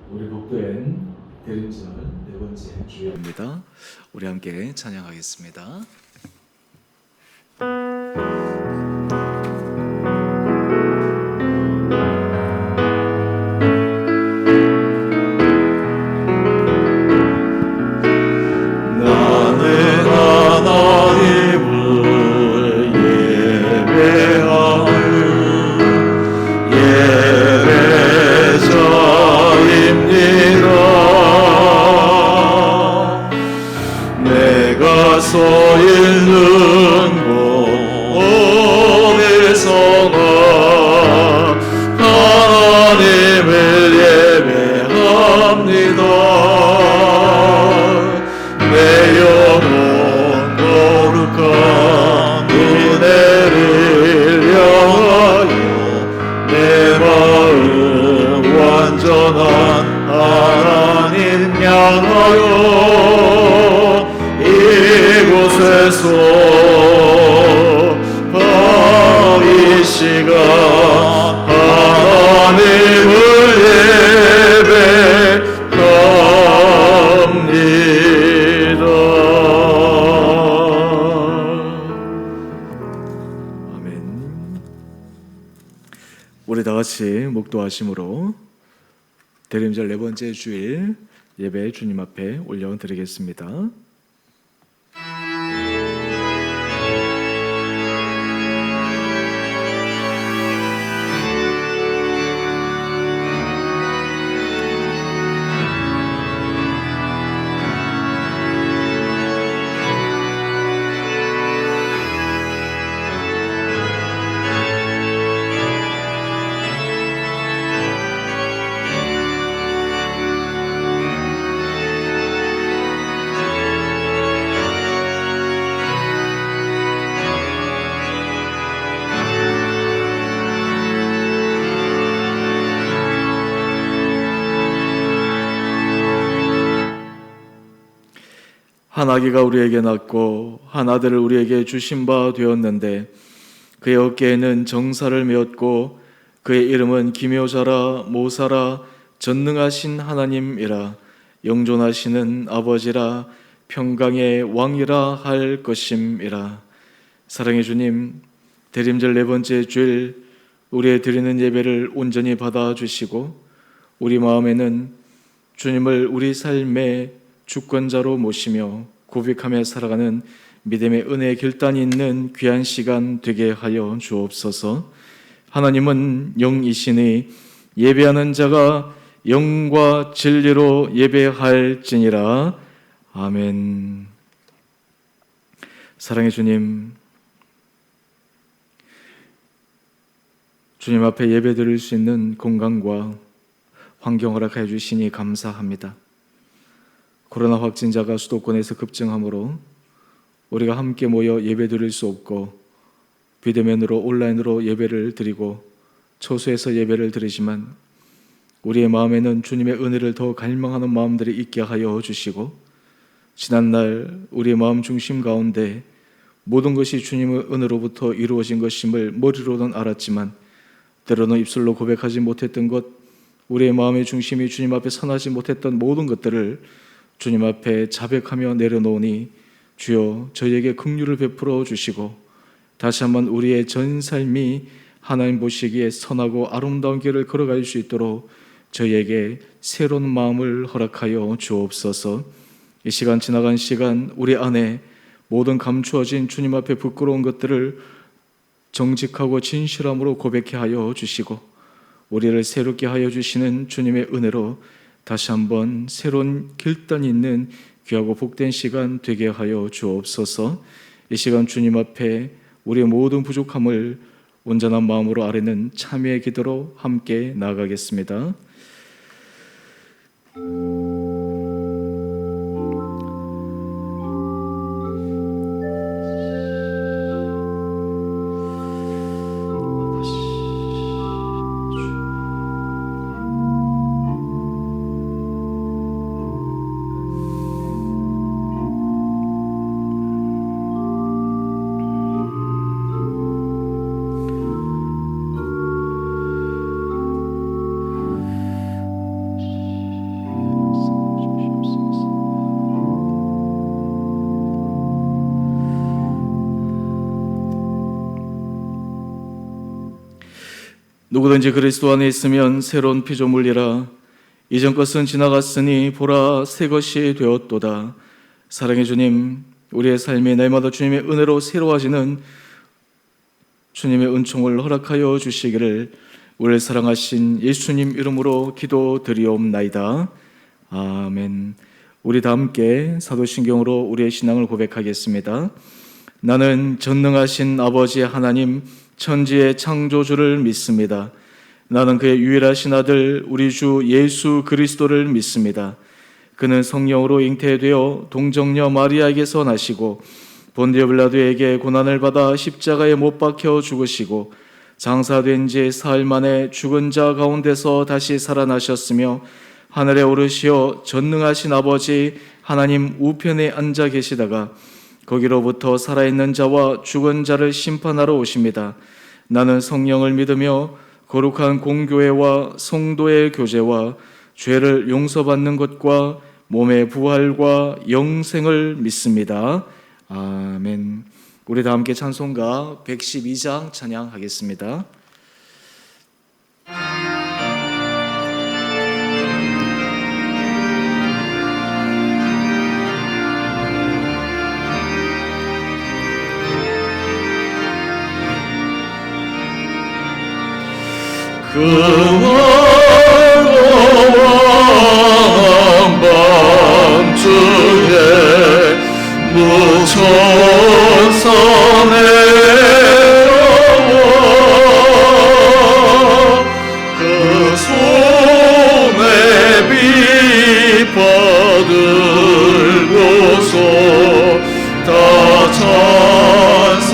우리 복된 대림절 네 번째 주일입니다. 우리 함께 찬양하겠습니다. 서 있는 곳에서나 하나님을 예배합니다. 내 영혼 거룩한 은혜를 향하여 내 마음 완전한 하나님 향하여 이곳에서 이 시간 하나님을 예배합니다. 아멘. 우리 다 같이 목도하심으로 대림절 네 번째 주일 예배 주님 앞에 올려드리겠습니다. 한 아기가 우리에게 낳고 한 아들을 우리에게 주신 바 되었는데 그의 어깨에는 정사를 메었고 그의 이름은 기묘자라 모사라 전능하신 하나님이라 영존하시는 아버지라 평강의 왕이라 할 것임이라. 사랑의 주님, 대림절 네 번째 주일 우리의 드리는 예배를 온전히 받아주시고 우리 마음에는 주님을 우리 삶의 주권자로 모시며 고백하며 살아가는 믿음의 은혜의 결단이 있는 귀한 시간 되게 하여 주옵소서. 하나님은 영이시니 예배하는 자가 영과 진리로 예배할지니라. 아멘. 사랑의 주님, 주님 앞에 예배 드릴 수 있는 건강과 환경 허락해 주시니 감사합니다. 코로나 확진자가 수도권에서 급증하므로 우리가 함께 모여 예배 드릴 수 없고 비대면으로 온라인으로 예배를 드리고 초소에서 예배를 드리지만 우리의 마음에는 주님의 은혜를 더 갈망하는 마음들이 있게 하여 주시고 지난날 우리의 마음 중심 가운데 모든 것이 주님의 은혜로부터 이루어진 것임을 머리로는 알았지만 때로는 입술로 고백하지 못했던 것, 우리의 마음의 중심이 주님 앞에 선하지 못했던 모든 것들을 주님 앞에 자백하며 내려놓으니 주여 저희에게 긍휼을 베풀어 주시고 다시 한번 우리의 전 삶이 하나님 보시기에 선하고 아름다운 길을 걸어갈 수 있도록 저희에게 새로운 마음을 허락하여 주옵소서. 이 시간 지나간 시간 우리 안에 모든 감추어진 주님 앞에 부끄러운 것들을 정직하고 진실함으로 고백해 하여 주시고 우리를 새롭게 하여 주시는 주님의 은혜로 다시 한번 새로운 결단이 있는 귀하고 복된 시간 되게 하여 주옵소서. 이 시간 주님 앞에 우리의 모든 부족함을 온전한 마음으로 아뢰는 참회의 기도로 함께 나아가겠습니다. 누구든지 그리스도 안에 있으면 새로운 피조물이라. 이전 것은 지나갔으니 보라 새 것이 되었도다. 사랑의 주님, 우리의 삶이 날마다 주님의 은혜로 새로워지는 주님의 은총을 허락하여 주시기를 우리를 사랑하신 예수님 이름으로 기도드리옵나이다. 아멘. 우리 다 함께 사도신경으로 우리의 신앙을 고백하겠습니다. 나는 전능하신 아버지 하나님 천지의 창조주를 믿습니다. 나는 그의 유일하신 아들 우리 주 예수 그리스도를 믿습니다. 그는 성령으로 잉태되어 동정녀 마리아에게서 나시고 본디오 빌라도에게 고난을 받아 십자가에 못 박혀 죽으시고 장사된 지 사흘 만에 죽은 자 가운데서 다시 살아나셨으며 하늘에 오르시어 전능하신 아버지 하나님 우편에 앉아 계시다가 거기로부터 살아있는 자와 죽은 자를 심판하러 오십니다. 나는 성령을 믿으며 거룩한 공교회와 성도의 교제와 죄를 용서받는 것과 몸의 부활과 영생을 믿습니다. 아멘. 우리 다 함께 찬송가 112장 찬양하겠습니다. 그 화려한 밤중에 무천사 내려와 그 손에 빛 받들고서 다 찬송하기를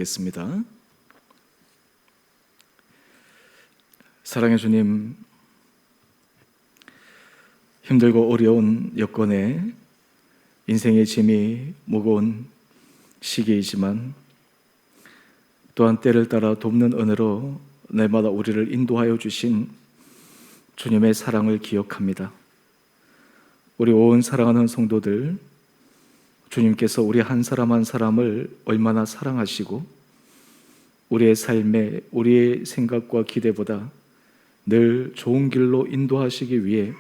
하겠습니다. 사랑의 주님, 힘들고 어려운 여건에 인생의 짐이 무거운 시기이지만 또한 때를 따라 돕는 은혜로 날마다 우리를 인도하여 주신 주님의 사랑을 기억합니다. 우리 온 사랑하는 성도들, 주님께서 우리 한 사람 한 사람을 얼마나 사랑하시고 우리의 삶에 우리의 생각과 기대보다 늘 좋은 길로 인도하시기 위해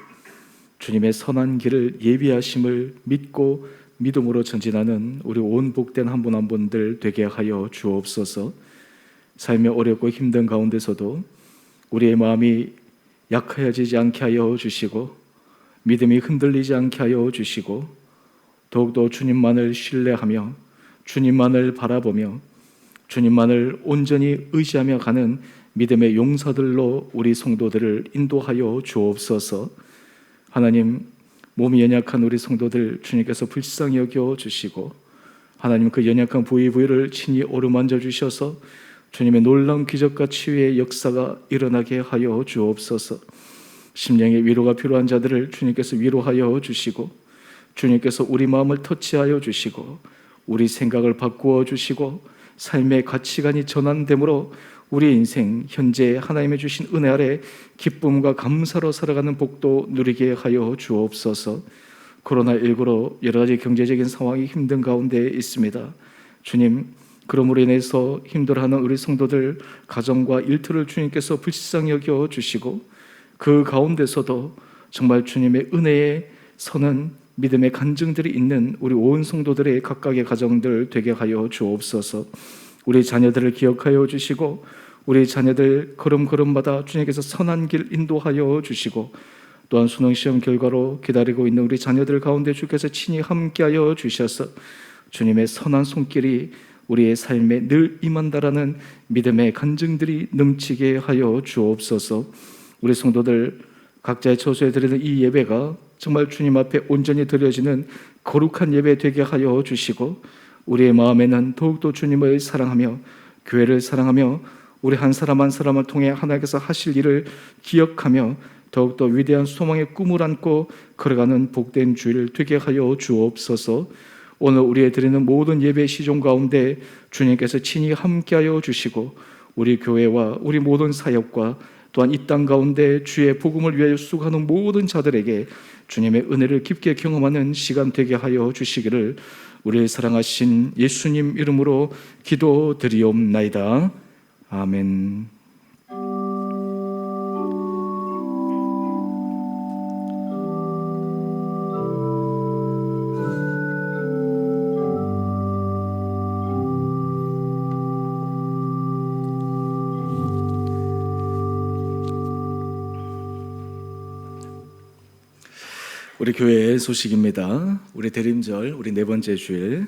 주님의 선한 길을 예비하심을 믿고 믿음으로 전진하는 우리 온 복된 한 분 한 분들 되게 하여 주옵소서. 삶이 어렵고 힘든 가운데서도 우리의 마음이 약해지지 않게 하여 주시고 믿음이 흔들리지 않게 하여 주시고 더욱더 주님만을 신뢰하며 주님만을 바라보며 주님만을 온전히 의지하며 가는 믿음의 용사들로 우리 성도들을 인도하여 주옵소서. 하나님, 몸이 연약한 우리 성도들 주님께서 불쌍히 여겨 주시고 하나님 그 연약한 부위를 친히 어루만져 주셔서 주님의 놀라운 기적과 치유의 역사가 일어나게 하여 주옵소서. 심령의 위로가 필요한 자들을 주님께서 위로하여 주시고 주님께서 우리 마음을 터치하여 주시고 우리 생각을 바꾸어 주시고 삶의 가치관이 전환됨으로 우리 인생 현재 하나님의 주신 은혜 아래 기쁨과 감사로 살아가는 복도 누리게 하여 주옵소서. 코로나19로 여러 가지 경제적인 상황이 힘든 가운데 있습니다. 주님, 그러므로 인해서 힘들어하는 우리 성도들 가정과 일터를 주님께서 불쌍히 여겨 주시고 그 가운데서도 정말 주님의 은혜에 서는 믿음의 간증들이 있는 우리 온 성도들의 각각의 가정들 되게 하여 주옵소서. 우리 자녀들을 기억하여 주시고 우리 자녀들 걸음걸음마다 주님께서 선한 길 인도하여 주시고 또한 수능시험 결과로 기다리고 있는 우리 자녀들 가운데 주께서 친히 함께하여 주셔서 주님의 선한 손길이 우리의 삶에 늘 임한다라는 믿음의 간증들이 넘치게 하여 주옵소서. 우리 성도들 각자의 처소에 드리는 이 예배가 정말 주님 앞에 온전히 드려지는 거룩한 예배 되게 하여 주시고 우리의 마음에는 더욱더 주님을 사랑하며 교회를 사랑하며 우리 한 사람 한 사람을 통해 하나님께서 하실 일을 기억하며 더욱더 위대한 소망의 꿈을 안고 걸어가는 복된 주일 되게 하여 주옵소서. 오늘 우리의 드리는 모든 예배 시종 가운데 주님께서 친히 함께하여 주시고 우리 교회와 우리 모든 사역과 또한 이 땅 가운데 주의 복음을 위하여 수고하는 모든 자들에게 주님의 은혜를 깊게 경험하는 시간 되게 하여 주시기를 우리의 사랑하신 예수님 이름으로 기도드리옵나이다. 아멘. 우리 교회의 소식입니다. 우리 대림절, 우리 네 번째 주일,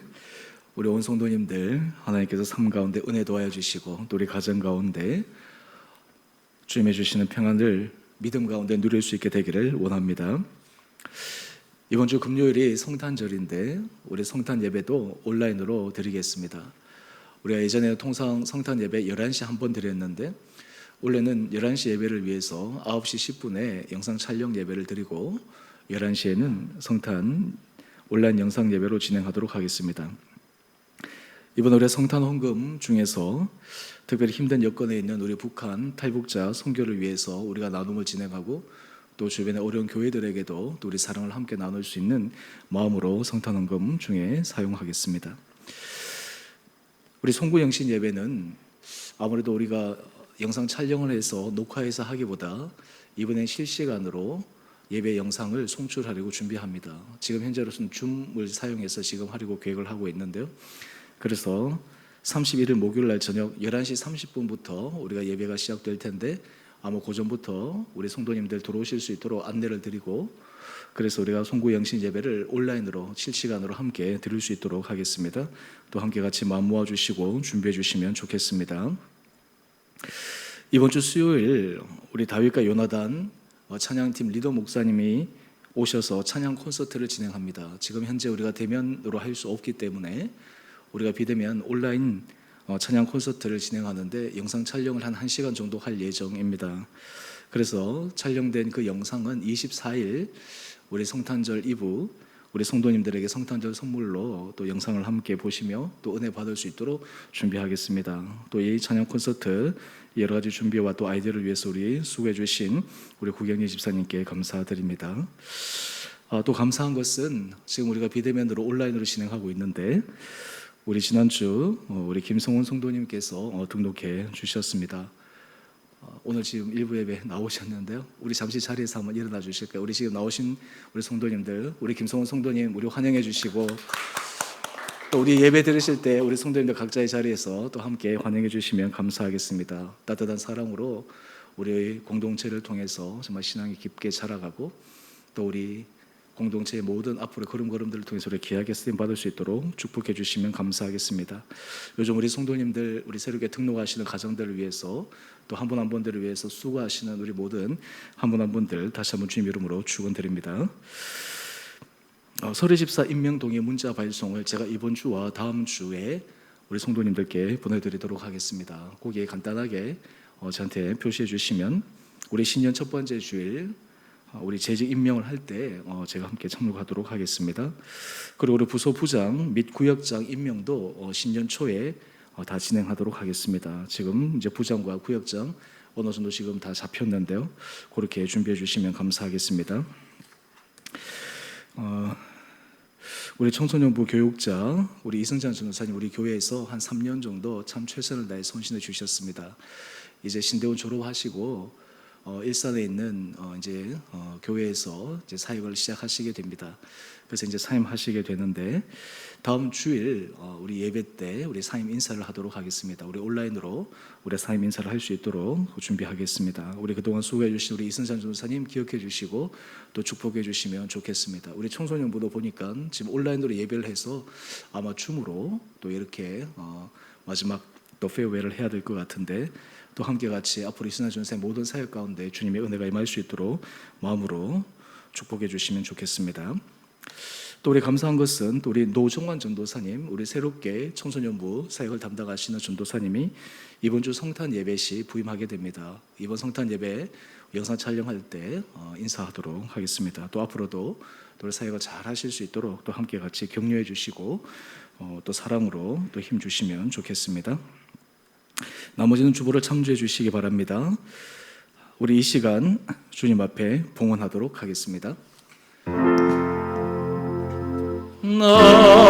우리 온 성도님들 하나님께서 삶 가운데 은혜 도와여 주시고 또 우리 가정 가운데 주님의 주시는 평안을 믿음 가운데 누릴 수 있게 되기를 원합니다. 이번 주 금요일이 성탄절인데 우리 성탄 예배도 온라인으로 드리겠습니다. 우리가 예전에 통상 성탄 예배 11시 한 번 드렸는데 원래는 11시 예배를 위해서 9시 10분에 영상 촬영 예배를 드리고 11시에는 성탄 온라인 영상 예배로 진행하도록 하겠습니다. 이번 올해 성탄 헌금 중에서 특별히 힘든 여건에 있는 우리 북한 탈북자 선교를 위해서 우리가 나눔을 진행하고 또 주변의 어려운 교회들에게도 또 우리 사랑을 함께 나눌 수 있는 마음으로 성탄 헌금 중에 사용하겠습니다. 우리 송구 영신 예배는 아무래도 우리가 영상 촬영을 해서 녹화해서 하기보다 이번엔 실시간으로 예배 영상을 송출하려고 준비합니다. 지금 현재로서는 줌을 사용해서 지금 하려고 계획을 하고 있는데요. 그래서 31일 목요일 날 저녁 11시 30분부터 우리가 예배가 시작될 텐데 아마 그 전부터 우리 성도님들 들어오실 수 있도록 안내를 드리고 그래서 우리가 송구 영신 예배를 온라인으로 실시간으로 함께 드릴 수 있도록 하겠습니다. 또 함께 같이 마음 모아주시고 준비해 주시면 좋겠습니다. 이번 주 수요일 우리 다윗과 요나단 찬양팀 리더 목사님이 오셔서 찬양 콘서트를 진행합니다. 지금 현재 우리가 대면으로 할 수 없기 때문에 우리가 비대면 온라인 찬양 콘서트를 진행하는데 영상 촬영을 한 1시간 정도 할 예정입니다. 그래서 촬영된 그 영상은 24일 우리 성탄절 이브 우리 성도님들에게 성탄절 선물로 또 영상을 함께 보시며 또 은혜 받을 수 있도록 준비하겠습니다. 또 이 찬양 콘서트 여러 가지 준비와 또 아이디어를 위해서 우리 수고해 주신 우리 구경리 집사님께 감사드립니다. 또 감사한 것은 지금 우리가 비대면으로 온라인으로 진행하고 있는데 우리 지난주 우리 김성훈 성도님께서 등록해 주셨습니다. 오늘 지금 일부 예배 나오셨는데요. 우리 잠시 자리에서 한번 일어나 주실까요? 우리 지금 나오신 우리 성도님들, 우리 김성훈 성도님 우리 환영해 주시고 또 우리 예배 들으실 때 우리 성도님들 각자의 자리에서 또 함께 환영해 주시면 감사하겠습니다. 따뜻한 사랑으로 우리 공동체를 통해서 정말 신앙이 깊게 자라가고 또 우리 공동체의 모든 앞으로 걸음걸음들을 통해서 우리 귀하게 쓰임 받을 수 있도록 축복해 주시면 감사하겠습니다. 요즘 우리 성도님들, 우리 새롭게 등록하시는 가정들을 위해서 또 한 분 한 분들을 위해서 수고하시는 우리 모든 한 분 한 분들 다시 한번 주님 이름으로 축원드립니다. 설의 집사 임명 동의 문자 발송을 제가 이번 주와 다음 주에 우리 성도님들께 보내드리도록 하겠습니다. 거기에 간단하게 저한테 표시해 주시면 우리 신년 첫 번째 주일 우리 재직 임명을 할 때 제가 함께 참여하도록 하겠습니다. 그리고 우리 부서 부장 및 구역장 임명도 신년 초에 다 진행하도록 하겠습니다. 지금 이제 부장과 구역장 어느 정도 지금 다 잡혔는데요. 그렇게 준비해 주시면 감사하겠습니다. 우리 청소년부 교육자 우리 이승찬 전도사님 우리 교회에서 한 3년 정도 참 최선을 다해 헌신해 주셨습니다. 이제 신대원 졸업하시고 일산에 있는 이제 교회에서 이제 사역을 시작하시게 됩니다. 그래서 이제 사임하시게 되는데 다음 주일 우리 예배 때 우리 사임 인사를 하도록 하겠습니다. 우리 온라인으로 우리 사임 인사를 할 수 있도록 준비하겠습니다. 우리 그동안 수고해 주신 우리 이승찬 전도사님 기억해 주시고 또 축복해 주시면 좋겠습니다. 우리 청소년부도 보니까 지금 온라인으로 예배를 해서 아마 줌으로 또 이렇게 마지막 또 페어웨이를 해야 될 것 같은데 또 함께 같이 앞으로 이승찬 전도사의 모든 사역 가운데 주님의 은혜가 임할 수 있도록 마음으로 축복해 주시면 좋겠습니다. 또 우리 감사한 것은 또 우리 노정환 전도사님 우리 새롭게 청소년부 사역을 담당하시는 전도사님이 이번 주 성탄 예배 시 부임하게 됩니다. 이번 성탄 예배 영상 촬영할 때 인사하도록 하겠습니다. 또 앞으로도 또 사역을 잘 하실 수 있도록 또 함께 같이 격려해 주시고 또 사랑으로 또 힘 주시면 좋겠습니다. 나머지는 주보를 참조해 주시기 바랍니다. 우리 이 시간 주님 앞에 봉헌하도록 하겠습니다.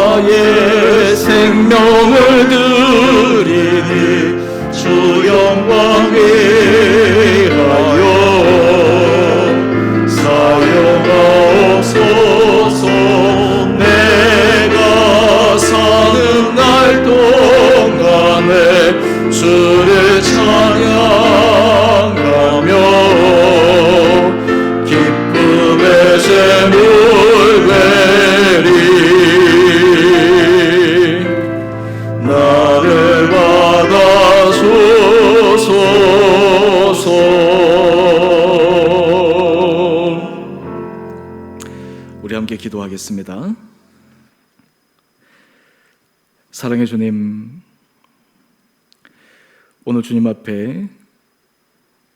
나의 생명을 드리니 주 영광 위하여 사용하옵소서. 내가 사는 날 동안에 주를 찬양하며 기쁨의 제물 되리. 나를 받아주소서. 우리 함께 기도하겠습니다. 사랑의 주님, 오늘 주님 앞에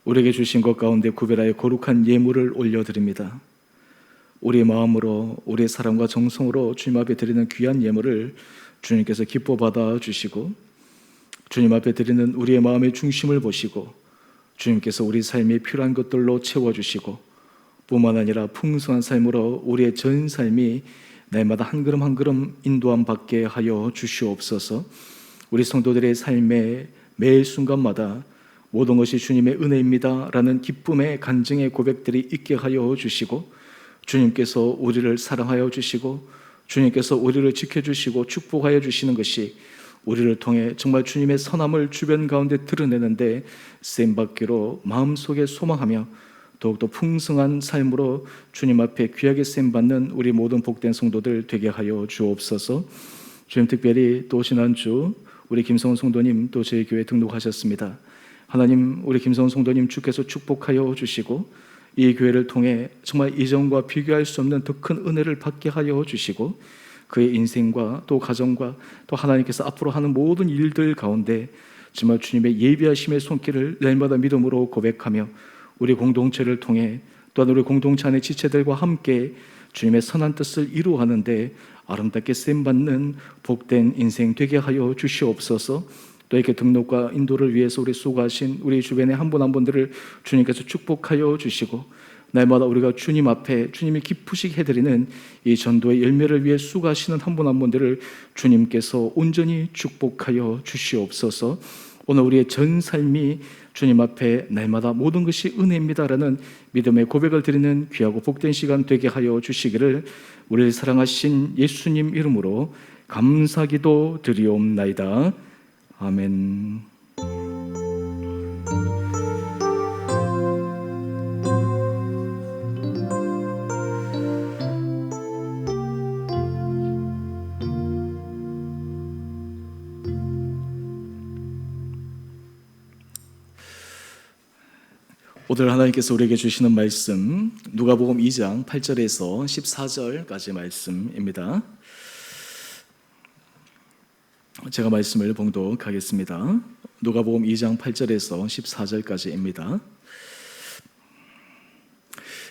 우리에게 주신 것 가운데 구별하여 거룩한 예물을 올려드립니다. 우리의 마음으로 우리의 사랑과 정성으로 주님 앞에 드리는 귀한 예물을 주님께서 기뻐 받아 주시고 주님 앞에 드리는 우리의 마음의 중심을 보시고 주님께서 우리 삶이 필요한 것들로 채워주시고 뿐만 아니라 풍성한 삶으로 우리의 전 삶이 날마다 한 걸음 한 걸음 인도함 받게 하여 주시옵소서. 우리 성도들의 삶의 매 순간마다 모든 것이 주님의 은혜입니다 라는 기쁨의 간증의 고백들이 있게 하여 주시고 주님께서 우리를 사랑하여 주시고 주님께서 우리를 지켜주시고 축복하여 주시는 것이 우리를 통해 정말 주님의 선함을 주변 가운데 드러내는데 쓰임받기로 마음속에 소망하며 더욱더 풍성한 삶으로 주님 앞에 귀하게 쓰임받는 우리 모든 복된 성도들 되게 하여 주옵소서. 주님, 특별히 또 지난주 우리 김성훈 성도님 또 저희 교회 등록하셨습니다. 하나님, 우리 김성훈 성도님 주께서 축복하여 주시고 이 교회를 통해 정말 이전과 비교할 수 없는 더 큰 은혜를 받게 하여 주시고 그의 인생과 또 가정과 또 하나님께서 앞으로 하는 모든 일들 가운데 정말 주님의 예비하심의 손길을 날마다 믿음으로 고백하며 우리 공동체를 통해 또한 우리 공동체 안의 지체들과 함께 주님의 선한 뜻을 이루어가는데 아름답게 쓰임받는 복된 인생 되게 하여 주시옵소서. 또 이렇게 등록과 인도를 위해서 우리 수고하신 우리 주변의 한 분 한 분들을 주님께서 축복하여 주시고 날마다 우리가 주님 앞에 주님이 기쁘시게 해드리는 이 전도의 열매를 위해 수고하시는 한 분 한 분들을 주님께서 온전히 축복하여 주시옵소서. 오늘 우리의 전 삶이 주님 앞에 날마다 모든 것이 은혜입니다라는 믿음의 고백을 드리는 귀하고 복된 시간 되게 하여 주시기를 우리를 사랑하신 예수님 이름으로 감사기도 드리옵나이다. 아멘. 오늘 하나님께서 우리에게 주시는 말씀 누가복음 2장 8절에서 14절까지 말씀입니다. 제가 말씀을 봉독하겠습니다. 누가복음 2장 8절에서 14절까지입니다.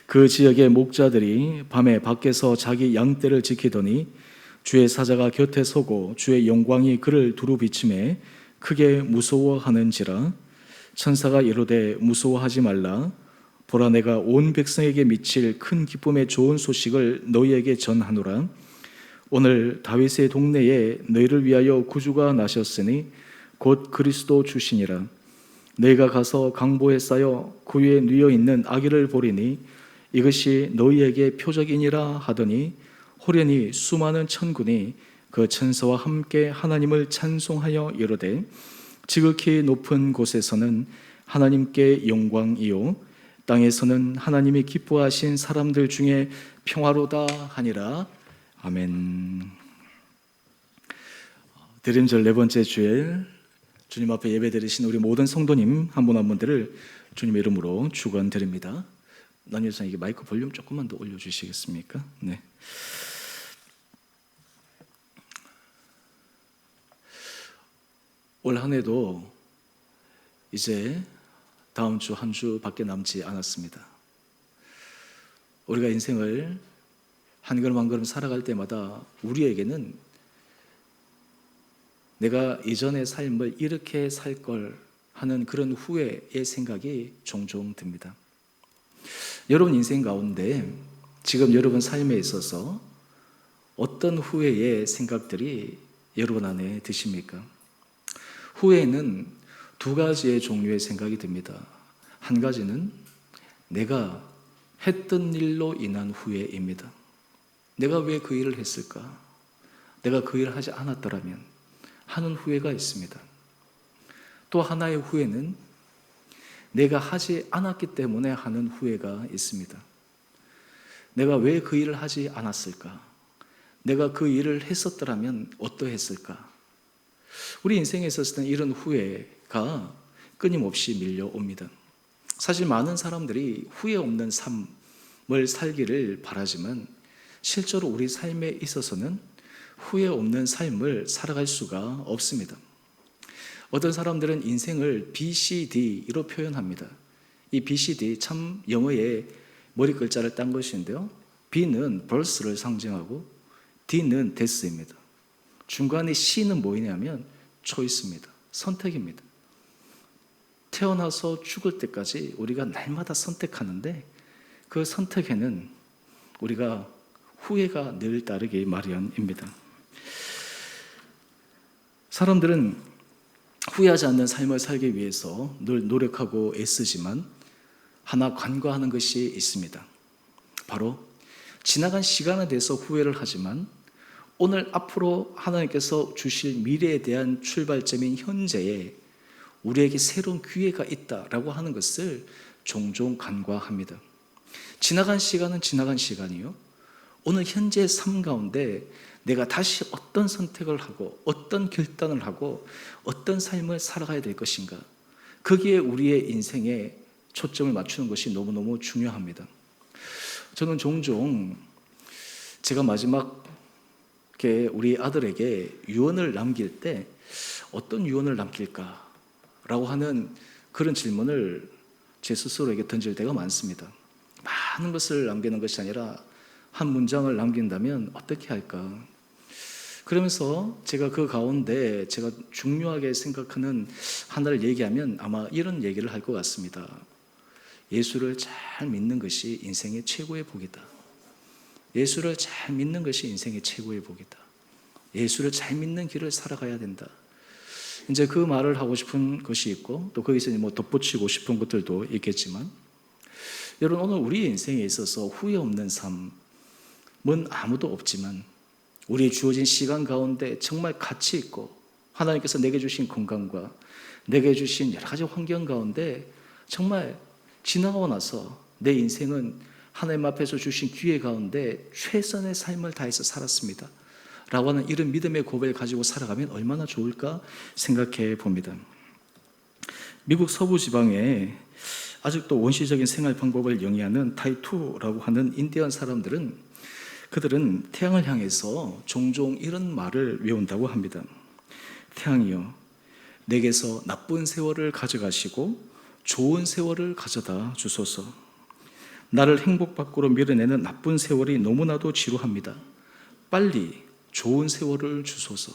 그 지역의 목자들이 밤에 밖에서 자기 양떼를 지키더니 주의 사자가 곁에 서고 주의 영광이 그를 두루 비침에 크게 무서워하는지라. 천사가 이르되 무서워하지 말라. 보라, 내가 온 백성에게 미칠 큰 기쁨의 좋은 소식을 너희에게 전하노라. 오늘 다윗의 동네에 너희를 위하여 구주가 나셨으니 곧 그리스도 주시니라. 너희가 가서 강보에 쌓여 그 위에 누워 있는 아기를 보리니 이것이 너희에게 표적이니라 하더니 호련히 수많은 천군이 그 천사와 함께 하나님을 찬송하여 이르되 지극히 높은 곳에서는 하나님께 영광이요 땅에서는 하나님이 기뻐하신 사람들 중에 평화로다 하니라. 아멘. 대림절 네 번째 주일 주님 앞에 예배드리신 우리 모든 성도님 한 분 한 분들을 주님의 이름으로 축원드립니다. 남일상 이게 마이크 볼륨 조금만 더 올려주시겠습니까? 네. 올 한 해도 이제 다음 주 한 주밖에 남지 않았습니다. 우리가 인생을 한 걸음 한 걸음 살아갈 때마다 우리에게는 내가 이전의 삶을 이렇게 살 걸 하는 그런 후회의 생각이 종종 듭니다. 여러분 인생 가운데 지금 여러분 삶에 있어서 어떤 후회의 생각들이 여러분 안에 드십니까? 후회는 두 가지의 종류의 생각이 듭니다. 한 가지는 내가 했던 일로 인한 후회입니다. 내가 왜 그 일을 했을까? 내가 그 일을 하지 않았더라면 하는 후회가 있습니다. 또 하나의 후회는 내가 하지 않았기 때문에 하는 후회가 있습니다. 내가 왜 그 일을 하지 않았을까? 내가 그 일을 했었더라면 어떠했을까? 우리 인생에 있었을 때는 이런 후회가 끊임없이 밀려옵니다. 사실 많은 사람들이 후회 없는 삶을 살기를 바라지만 실제로 우리 삶에 있어서는 후회 없는 삶을 살아갈 수가 없습니다. 어떤 사람들은 인생을 BCD로 표현합니다. 이 BCD 참 영어의 머리 글자를 딴 것인데요. B는 birth를 상징하고 D는 death입니다. 중간에 C는 뭐냐면 choice입니다. 선택입니다. 태어나서 죽을 때까지 우리가 날마다 선택하는데 그 선택에는 우리가 후회가 늘 따르기 마련입니다. 사람들은 후회하지 않는 삶을 살기 위해서 늘 노력하고 애쓰지만 하나 간과하는 것이 있습니다. 바로 지나간 시간에 대해서 후회를 하지만 오늘 앞으로 하나님께서 주실 미래에 대한 출발점인 현재에 우리에게 새로운 기회가 있다라고 하는 것을 종종 간과합니다. 지나간 시간은 지나간 시간이요. 오늘 현재의 삶 가운데 내가 다시 어떤 선택을 하고 어떤 결단을 하고 어떤 삶을 살아가야 될 것인가, 거기에 우리의 인생에 초점을 맞추는 것이 너무너무 중요합니다. 저는 종종 제가 마지막 이렇게 우리 아들에게 유언을 남길 때 어떤 유언을 남길까라고 하는 그런 질문을 제 스스로에게 던질 때가 많습니다. 많은 것을 남기는 것이 아니라 한 문장을 남긴다면 어떻게 할까? 그러면서 제가 그 가운데 제가 중요하게 생각하는 하나를 얘기하면 아마 이런 얘기를 할 것 같습니다. 예수를 잘 믿는 것이 인생의 최고의 복이다. 예수를 잘 믿는 것이 인생의 최고의 복이다. 예수를 잘 믿는 길을 살아가야 된다. 이제 그 말을 하고 싶은 것이 있고 또 거기서 뭐 덧붙이고 싶은 것들도 있겠지만, 여러분 오늘 우리 인생에 있어서 후회 없는 삶은 아무도 없지만 우리의 주어진 시간 가운데 정말 가치 있고 하나님께서 내게 주신 건강과 내게 주신 여러 가지 환경 가운데 정말 지나가고 나서 내 인생은 하나님 앞에서 주신 기회 가운데 최선의 삶을 다해서 살았습니다 라고 하는 이런 믿음의 고백을 가지고 살아가면 얼마나 좋을까 생각해 봅니다. 미국 서부 지방에 아직도 원시적인 생활 방법을 영위하는 타이투라고 하는 인디언 사람들은, 그들은 태양을 향해서 종종 이런 말을 외운다고 합니다. 태양이여, 내게서 나쁜 세월을 가져가시고 좋은 세월을 가져다 주소서. 나를 행복 밖으로 밀어내는 나쁜 세월이 너무나도 지루합니다. 빨리 좋은 세월을 주소서.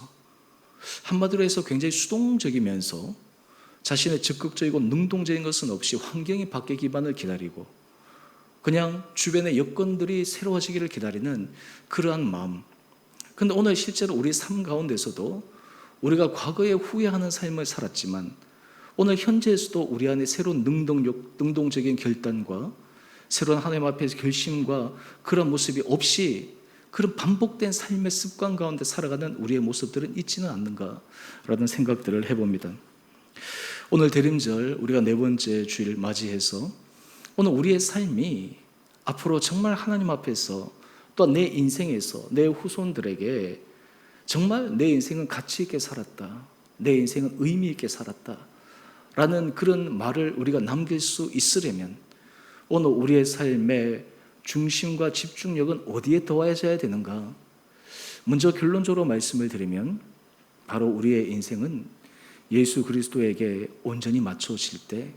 한마디로 해서 굉장히 수동적이면서 자신의 적극적이고 능동적인 것은 없이 환경이 바뀌기만을 기다리고 그냥 주변의 여건들이 새로워지기를 기다리는 그러한 마음. 그런데 오늘 실제로 우리 삶 가운데서도 우리가 과거에 후회하는 삶을 살았지만 오늘 현재에서도 우리 안에 새로운 능동적인 결단과 새로운 하나님 앞에서 결심과 그런 모습이 없이 그런 반복된 삶의 습관 가운데 살아가는 우리의 모습들은 있지는 않는가라는 생각들을 해봅니다. 오늘 대림절 우리가 4번째 주일 맞이해서 오늘 우리의 삶이 앞으로 정말 하나님 앞에서 또 내 인생에서 내 후손들에게 정말 내 인생은 가치 있게 살았다, 내 인생은 의미 있게 살았다 라는 그런 말을 우리가 남길 수 있으려면 오늘 우리의 삶의 중심과 집중력은 어디에 더해져야 되는가? 먼저 결론적으로 말씀을 드리면 바로 우리의 인생은 예수 그리스도에게 온전히 맞춰질 때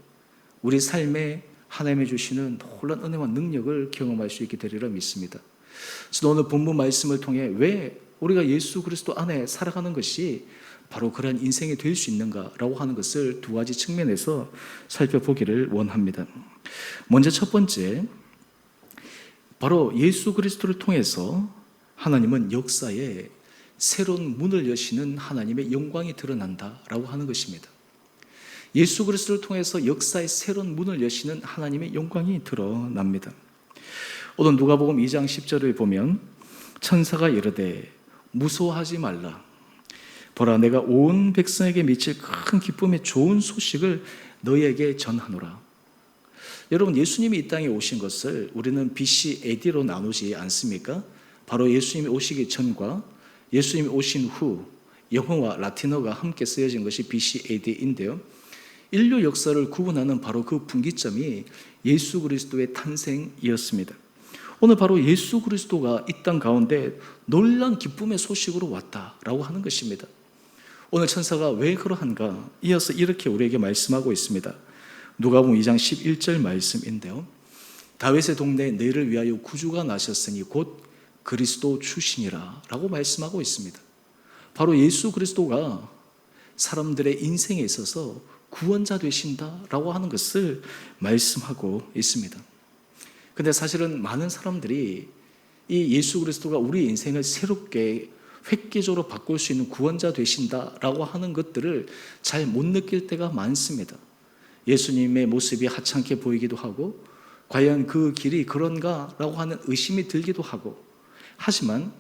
우리 삶에 하나님이 주시는 놀라운 은혜와 능력을 경험할 수 있게 되리라 믿습니다. 그래서 오늘 본문 말씀을 통해 왜 우리가 예수 그리스도 안에 살아가는 것이 바로 그런 인생이 될 수 있는가라고 하는 것을 2가지 측면에서 살펴보기를 원합니다. 먼저 첫 번째, 바로 예수 그리스도를 통해서 하나님은 역사에 새로운 문을 여시는 하나님의 영광이 드러난다라고 하는 것입니다. 예수 그리스도를 통해서 역사의 새로운 문을 여시는 하나님의 영광이 드러납니다. 오늘 누가복음 2장 10절을 보면 천사가 이르되 무서워하지 말라. 보라, 내가 온 백성에게 미칠 큰 기쁨의 좋은 소식을 너희에게 전하노라. 여러분, 예수님이 이 땅에 오신 것을 우리는 BC AD로 나누지 않습니까? 바로 예수님이 오시기 전과 예수님이 오신 후 영어와 라틴어가 함께 쓰여진 것이 BC AD인데요. 인류 역사를 구분하는 바로 그 분기점이 예수 그리스도의 탄생이었습니다. 오늘 바로 예수 그리스도가 이 땅 가운데 놀라운 기쁨의 소식으로 왔다라고 하는 것입니다. 오늘 천사가 왜 그러한가? 이어서 이렇게 우리에게 말씀하고 있습니다. 누가복음 2장 11절 말씀인데요. 다윗의 동네에 너희를 위하여 구주가 나셨으니 곧 그리스도 주시니라 라고 말씀하고 있습니다. 바로 예수 그리스도가 사람들의 인생에 있어서 구원자 되신다라고 하는 것을 말씀하고 있습니다. 근데 사실은 많은 사람들이 이 예수 그리스도가 우리 인생을 새롭게 획기적으로 바꿀 수 있는 구원자 되신다라고 하는 것들을 잘 못 느낄 때가 많습니다. 예수님의 모습이 하찮게 보이기도 하고 과연 그 길이 그런가라고 하는 의심이 들기도 하고, 하지만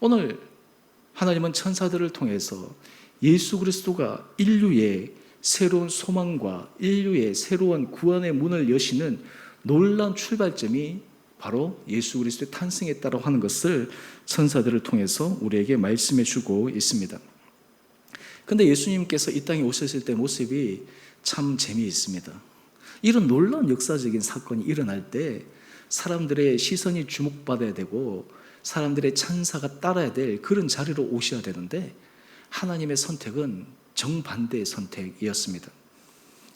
오늘 하나님은 천사들을 통해서 예수 그리스도가 인류의 새로운 소망과 인류의 새로운 구원의 문을 여시는 놀라운 출발점이 바로 예수 그리스도의 탄생했다고 하는 것을 천사들을 통해서 우리에게 말씀해 주고 있습니다. 그런데 예수님께서 이 땅에 오셨을 때 모습이 참 재미있습니다. 이런 놀라운 역사적인 사건이 일어날 때 사람들의 시선이 주목받아야 되고 사람들의 찬사가 따라야 될 그런 자리로 오셔야 되는데 하나님의 선택은 정반대의 선택이었습니다.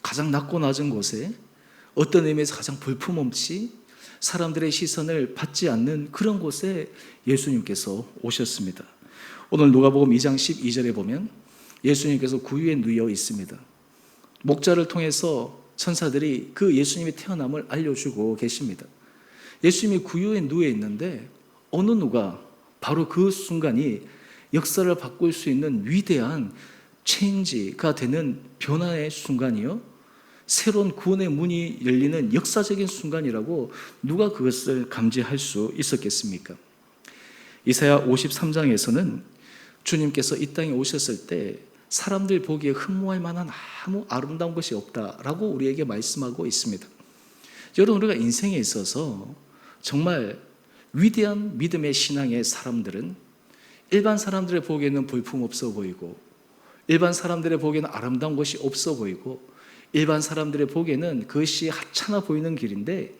가장 낮고 낮은 곳에 어떤 의미에서 가장 볼품없이 사람들의 시선을 받지 않는 그런 곳에 예수님께서 오셨습니다. 오늘 누가복음 2장 12절에 보면 예수님께서 구유에 누워 있습니다. 목자를 통해서 천사들이 그 예수님의 태어남을 알려주고 계십니다. 예수님이 구유에 누워 있는데 어느 누가 바로 그 순간이 역사를 바꿀 수 있는 위대한 체인지가 되는 변화의 순간이요, 새로운 구원의 문이 열리는 역사적인 순간이라고 누가 그것을 감지할 수 있었겠습니까? 이사야 53장에서는 주님께서 이 땅에 오셨을 때 사람들 보기에 흠모할 만한 아무 아름다운 것이 없다라고 우리에게 말씀하고 있습니다. 여러분, 우리가 인생에 있어서 정말 위대한 믿음의 신앙의 사람들은 일반 사람들의 보기에는 볼품없어 보이고, 일반 사람들의 보기에는 아름다운 것이 없어 보이고, 일반 사람들의 보기에는 그것이 하찮아 보이는 길인데,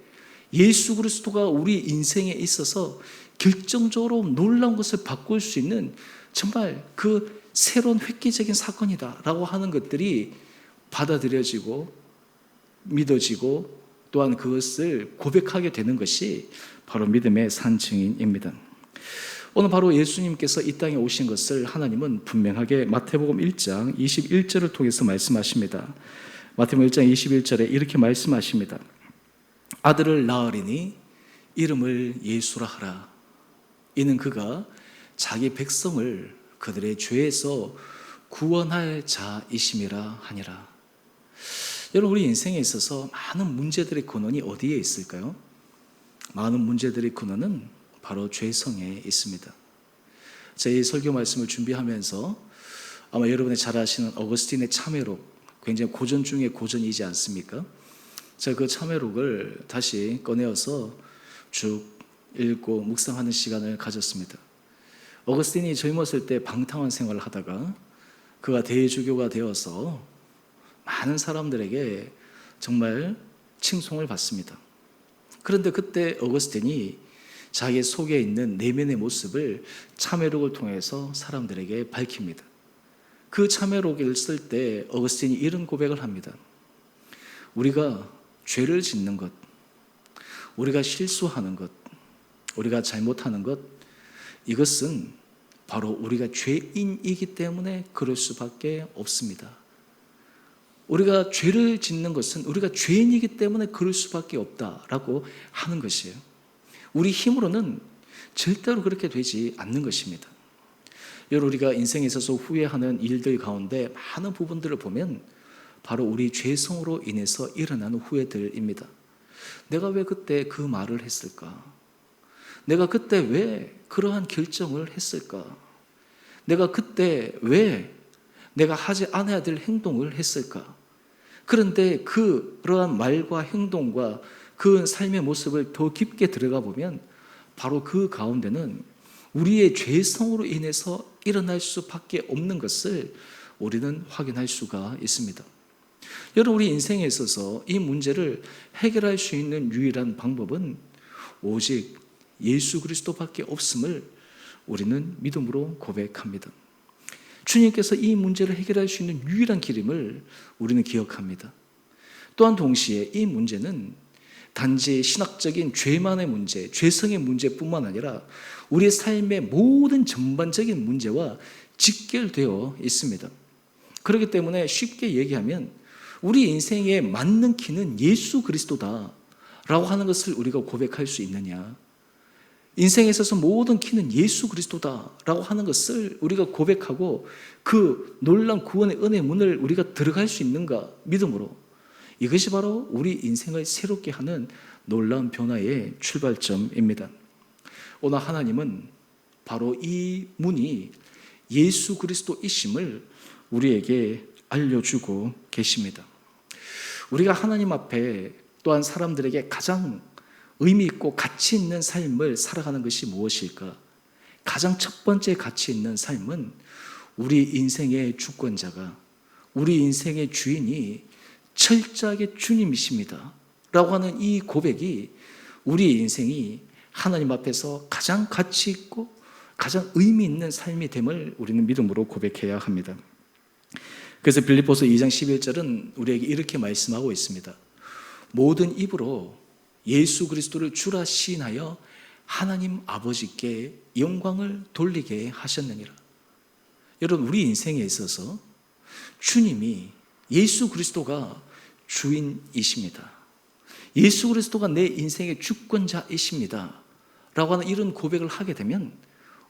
예수 그리스도가 우리 인생에 있어서 결정적으로 놀라운 것을 바꿀 수 있는 정말 그 새로운 획기적인 사건이다라고 하는 것들이 받아들여지고 믿어지고 또한 그것을 고백하게 되는 것이 바로 믿음의 산증인입니다. 오늘 바로 예수님께서 이 땅에 오신 것을 하나님은 분명하게 마태복음 1장 21절을 통해서 말씀하십니다. 마태복음 1장 21절에 이렇게 말씀하십니다. 아들을 낳으리니 이름을 예수라 하라. 이는 그가 자기 백성을 그들의 죄에서 구원할 자이심이라 하니라. 여러분, 우리 인생에 있어서 많은 문제들의 근원이 어디에 있을까요? 많은 문제들의 근원은 바로 죄성에 있습니다. 제 설교 말씀을 준비하면서 아마 여러분이 잘 아시는 어거스틴의 참회록, 굉장히 고전 중에 고전이지 않습니까? 제가 그 참회록을 다시 꺼내어서 쭉 읽고 묵상하는 시간을 가졌습니다. 어거스틴이 젊었을 때 방탕한 생활을 하다가 그가 대주교가 되어서 많은 사람들에게 정말 칭송을 받습니다. 그런데 그때 어거스틴이 자기 속에 있는 내면의 모습을 참회록을 통해서 사람들에게 밝힙니다. 그 참회록을 쓸 때 어거스틴이 이런 고백을 합니다. 우리가 죄를 짓는 것, 우리가 실수하는 것, 우리가 잘못하는 것, 이것은 바로 우리가 죄인이기 때문에 그럴 수밖에 없습니다. 우리가 죄를 짓는 것은 우리가 죄인이기 때문에 그럴 수밖에 없다라고 하는 것이에요. 우리 힘으로는 절대로 그렇게 되지 않는 것입니다. 여러분, 우리가 인생에 있어서 후회하는 일들 가운데 많은 부분들을 보면 바로 우리 죄성으로 인해서 일어나는 후회들입니다. 내가 왜 그때 그 말을 했을까? 내가 그때 왜 그러한 결정을 했을까? 내가 그때 왜 내가 하지 않아야 될 행동을 했을까? 그런데 그러한 말과 행동과 그 삶의 모습을 더 깊게 들어가 보면 바로 그 가운데는 우리의 죄성으로 인해서 일어날 수밖에 없는 것을 우리는 확인할 수가 있습니다. 여러분, 우리 인생에 있어서 이 문제를 해결할 수 있는 유일한 방법은 오직 예수 그리스도밖에 없음을 우리는 믿음으로 고백합니다. 주님께서 이 문제를 해결할 수 있는 유일한 길임을 우리는 기억합니다. 또한 동시에 이 문제는 단지 신학적인 죄만의 문제, 죄성의 문제뿐만 아니라 우리의 삶의 모든 전반적인 문제와 직결되어 있습니다. 그렇기 때문에 쉽게 얘기하면 우리 인생에 맞는 키는 예수 그리스도다라고 하는 것을 우리가 고백할 수 있느냐, 인생에 있어서 모든 키는 예수 그리스도다라고 하는 것을 우리가 고백하고 그 놀라운 구원의 은혜의 문을 우리가 들어갈 수 있는가 믿음으로, 이것이 바로 우리 인생을 새롭게 하는 놀라운 변화의 출발점입니다. 오늘 하나님은 바로 이 문이 예수 그리스도이심을 우리에게 알려주고 계십니다. 우리가 하나님 앞에 또한 사람들에게 가장 의미 있고 가치 있는 삶을 살아가는 것이 무엇일까? 가장 첫 번째 가치 있는 삶은 우리 인생의 주권자가, 우리 인생의 주인이 철저하게 주님이십니다 라고 하는 이 고백이 우리 인생이 하나님 앞에서 가장 가치 있고 가장 의미 있는 삶이 됨을 우리는 믿음으로 고백해야 합니다. 그래서 빌립보서 2장 11절은 우리에게 이렇게 말씀하고 있습니다. 모든 입으로 예수 그리스도를 주라 시인하여 하나님 아버지께 영광을 돌리게 하셨느니라. 여러분, 우리 인생에 있어서 주님이 예수 그리스도가 주인이십니다. 예수 그리스도가 내 인생의 주권자이십니다 라고 하는 이런 고백을 하게 되면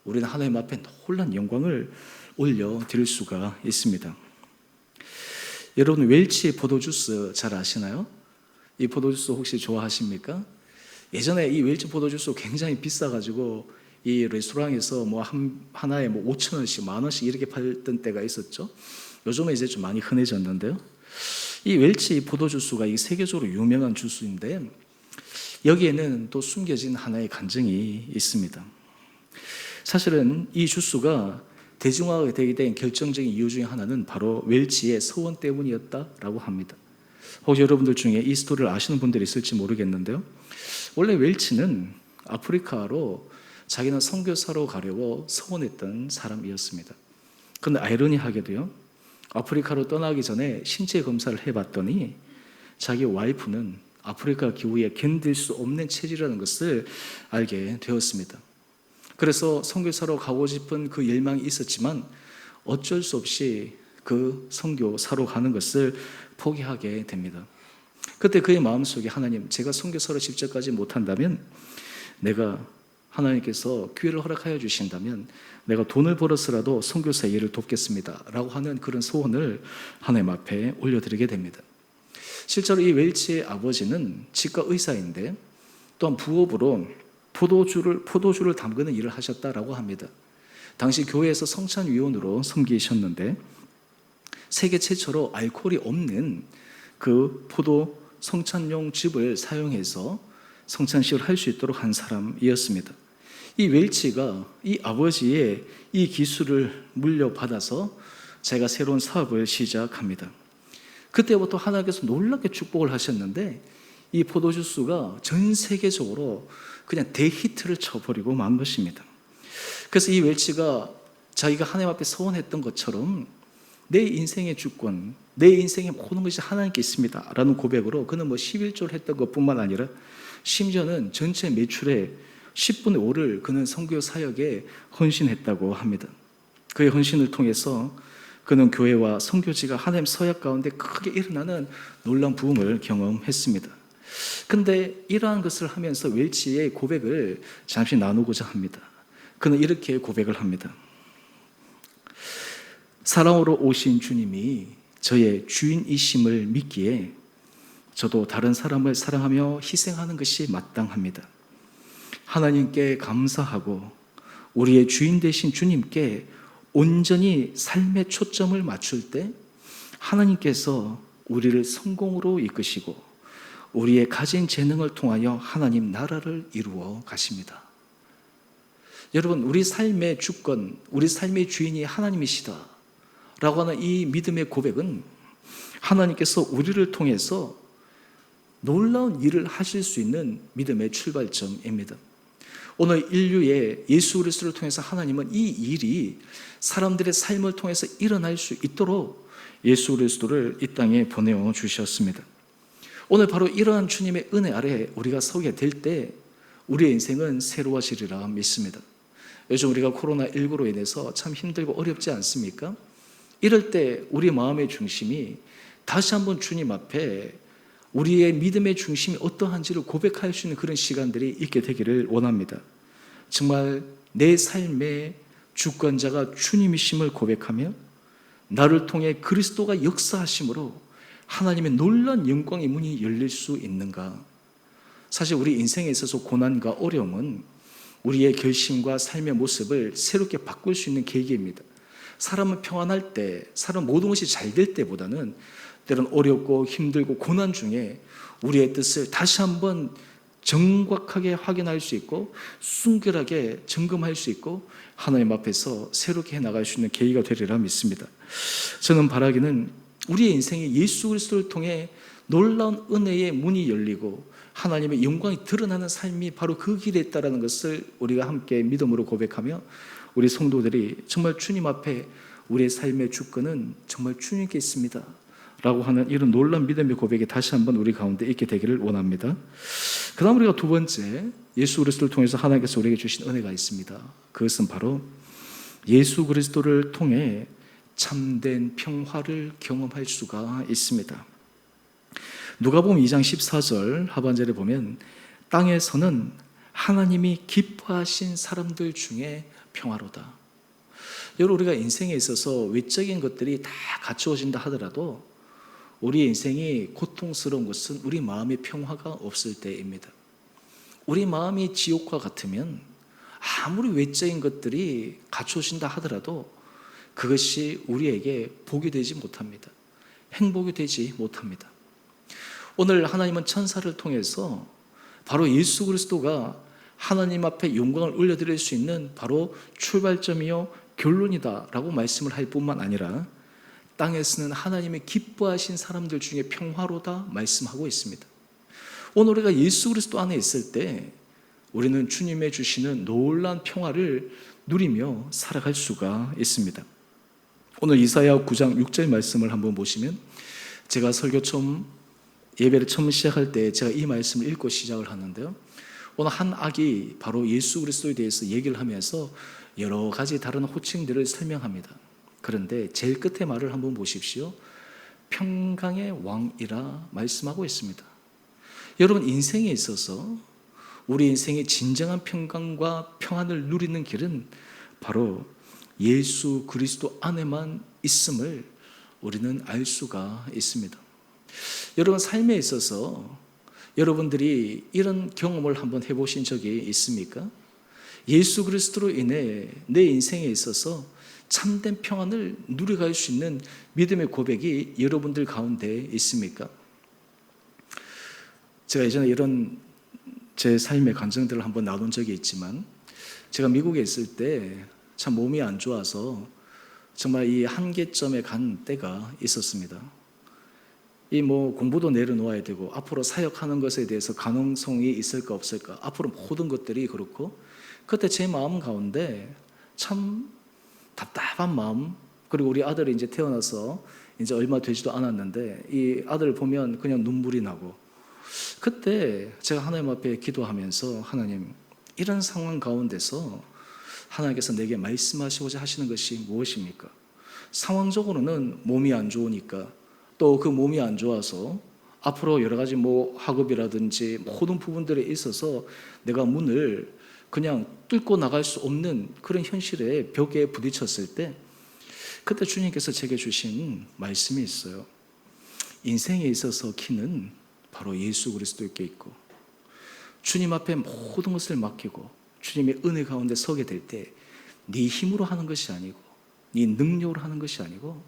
우리는 하나님 앞에 놀라운 영광을 올려드릴 수가 있습니다. 여러분, 웰치 포도주스 잘 아시나요? 이 포도주스 혹시 좋아하십니까? 예전에 이 웰치 포도주스 굉장히 비싸가지고 이 레스토랑에서 뭐 하나에 뭐 5,000원씩, 10,000원씩 이렇게 팔던 때가 있었죠. 요즘은 이제 좀 많이 흔해졌는데요. 이 웰치 포도주스가 이 세계적으로 유명한 주스인데 여기에는 또 숨겨진 하나의 간증이 있습니다. 사실은 이 주스가 대중화가 되게 된 결정적인 이유 중에 하나는 바로 웰치의 서원 때문이었다라고 합니다. 혹시 여러분들 중에 이 스토리를 아시는 분들이 있을지 모르겠는데요. 원래 웰치는 아프리카로 자기는 선교사로 가려고 서원했던 사람이었습니다. 그런데 아이러니하게도요, 아프리카로 떠나기 전에 신체 검사를 해봤더니 자기 와이프는 아프리카 기후에 견딜 수 없는 체질이라는 것을 알게 되었습니다. 그래서 선교사로 가고 싶은 그 열망이 있었지만 어쩔 수 없이 그 선교사로 가는 것을 포기하게 됩니다. 그때 그의 마음속에 하나님, 제가 선교사로 직접 가지 못한다면 내가 하나님께서 기회를 허락하여 주신다면 내가 돈을 벌어서라도 선교사의 일을 돕겠습니다 라고 하는 그런 소원을 하나님 앞에 올려드리게 됩니다. 실제로 이 웰치의 아버지는 치과 의사인데 또한 부업으로 포도주를 담그는 일을 하셨다라고 합니다. 당시 교회에서 성찬위원으로 섬기셨는데 세계 최초로 알코올이 없는 그 포도 성찬용 즙을 사용해서 성찬식을 할 수 있도록 한 사람이었습니다. 이 웰치가 이 아버지의 이 기술을 물려받아서 제가 새로운 사업을 시작합니다. 그때부터 하나님께서 놀랍게 축복을 하셨는데 이 포도주스가 전 세계적으로 그냥 대히트를 쳐버리고 만 것입니다. 그래서 이 웰치가 자기가 하나님 앞에 서원했던 것처럼 내 인생의 주권, 내 인생의 모든 것이 하나님께 있습니다 라는 고백으로 그는 뭐 11조를 했던 것뿐만 아니라 심지어는 전체 매출의 10분의 5를 그는 선교 사역에 헌신했다고 합니다. 그의 헌신을 통해서 그는 교회와 선교지가 하나님 서약 가운데 크게 일어나는 놀라운 부흥을 경험했습니다. 그런데 이러한 것을 하면서 웰치의 고백을 잠시 나누고자 합니다. 그는 이렇게 고백을 합니다. 사랑으로 오신 주님이 저의 주인이심을 믿기에 저도 다른 사람을 사랑하며 희생하는 것이 마땅합니다. 하나님께 감사하고 우리의 주인 되신 주님께 온전히 삶의 초점을 맞출 때 하나님께서 우리를 성공으로 이끄시고 우리의 가진 재능을 통하여 하나님 나라를 이루어 가십니다. 여러분, 우리 삶의 주권, 우리 삶의 주인이 하나님이시다 라고 하는 이 믿음의 고백은 하나님께서 우리를 통해서 놀라운 일을 하실 수 있는 믿음의 출발점입니다. 오늘 인류의 예수 그리스도를 통해서 하나님은 이 일이 사람들의 삶을 통해서 일어날 수 있도록 예수 그리스도를 이 땅에 보내어 주셨습니다. 오늘 바로 이러한 주님의 은혜 아래 우리가 서게 될 때 우리의 인생은 새로워지리라 믿습니다. 요즘 우리가 코로나19로 인해서 참 힘들고 어렵지 않습니까? 이럴 때 우리 마음의 중심이 다시 한번 주님 앞에 우리의 믿음의 중심이 어떠한지를 고백할 수 있는 그런 시간들이 있게 되기를 원합니다. 정말 내 삶의 주권자가 주님이심을 고백하며 나를 통해 그리스도가 역사하심으로 하나님의 놀라운 영광의 문이 열릴 수 있는가? 사실 우리 인생에 있어서 고난과 어려움은 우리의 결심과 삶의 모습을 새롭게 바꿀 수 있는 계기입니다. 사람은 평안할 때, 사람 모든 것이 잘 될 때보다는 때론 어렵고 힘들고 고난 중에 우리의 뜻을 다시 한번 정확하게 확인할 수 있고 순결하게 점검할 수 있고 하나님 앞에서 새롭게 해나갈 수 있는 계기가 되리라 믿습니다. 저는 바라기는 우리의 인생에 예수 그리스도를 통해 놀라운 은혜의 문이 열리고 하나님의 영광이 드러나는 삶이 바로 그 길에 있다는 것을 우리가 함께 믿음으로 고백하며 우리 성도들이 정말 주님 앞에 우리의 삶의 주권은 정말 주님께 있습니다 라고 하는 이런 놀라운 믿음의 고백이 다시 한번 우리 가운데 있게 되기를 원합니다. 그 다음 우리가 두 번째, 예수 그리스도를 통해서 하나님께서 우리에게 주신 은혜가 있습니다. 그것은 바로 예수 그리스도를 통해 참된 평화를 경험할 수가 있습니다. 누가복음 2장 14절 하반절에 보면 땅에서는 하나님이 기뻐하신 사람들 중에 평화로다. 여러분, 우리가 인생에 있어서 외적인 것들이 다 갖추어진다 하더라도 우리 인생이 고통스러운 것은 우리 마음의 평화가 없을 때입니다. 우리 마음이 지옥과 같으면 아무리 외적인 것들이 갖추어진다 하더라도 그것이 우리에게 복이 되지 못합니다. 행복이 되지 못합니다. 오늘 하나님은 천사를 통해서 바로 예수 그리스도가 하나님 앞에 영광을 올려드릴 수 있는 바로 출발점이요 결론이다 라고 말씀을 할 뿐만 아니라 땅에서는 하나님의 기뻐하신 사람들 중에 평화로다 말씀하고 있습니다. 오늘 우리가 예수 그리스도 안에 있을 때 우리는 주님의 주시는 놀라운 평화를 누리며 살아갈 수가 있습니다. 오늘 이사야 9장 6절 말씀을 한번 보시면, 제가 설교 예배를 처음 시작할 때 제가 이 말씀을 읽고 시작을 하는데요, 오늘 한 악이 바로 예수 그리스도에 대해서 얘기를 하면서 여러 가지 다른 호칭들을 설명합니다. 그런데 제일 끝에 말을 한번 보십시오. 평강의 왕이라 말씀하고 있습니다. 여러분, 인생에 있어서 우리 인생의 진정한 평강과 평안을 누리는 길은 바로 예수 그리스도 안에만 있음을 우리는 알 수가 있습니다. 여러분, 삶에 있어서 여러분들이 이런 경험을 한번 해보신 적이 있습니까? 예수 그리스도로 인해 내 인생에 있어서 참된 평안을 누려갈 수 있는 믿음의 고백이 여러분들 가운데 있습니까? 제가 예전에 이런 제 삶의 감정들을 한번 나눈 적이 있지만, 제가 미국에 있을 때 참 몸이 안 좋아서 정말 이 한계점에 간 때가 있었습니다. 공부도 내려놓아야 되고 앞으로 사역하는 것에 대해서 가능성이 있을까 없을까, 앞으로 모든 것들이 그렇고, 그때 제 마음 가운데 참 답답한 마음, 그리고 우리 아들이 이제 태어나서 이제 얼마 되지도 않았는데 이 아들을 보면 그냥 눈물이 나고, 그때 제가 하나님 앞에 기도하면서, 하나님, 이런 상황 가운데서 하나님께서 내게 말씀하시고자 하시는 것이 무엇입니까? 상황적으로는 몸이 안 좋으니까, 또 그 몸이 안 좋아서 앞으로 여러 가지 학업이라든지 모든 부분들에 있어서 내가 문을 그냥 뚫고 나갈 수 없는 그런 현실의 벽에 부딪혔을 때, 그때 주님께서 제게 주신 말씀이 있어요. 인생에 있어서 키는 바로 예수 그리스도께 있고, 주님 앞에 모든 것을 맡기고 주님의 은혜 가운데 서게 될 때 네 힘으로 하는 것이 아니고 네 능력으로 하는 것이 아니고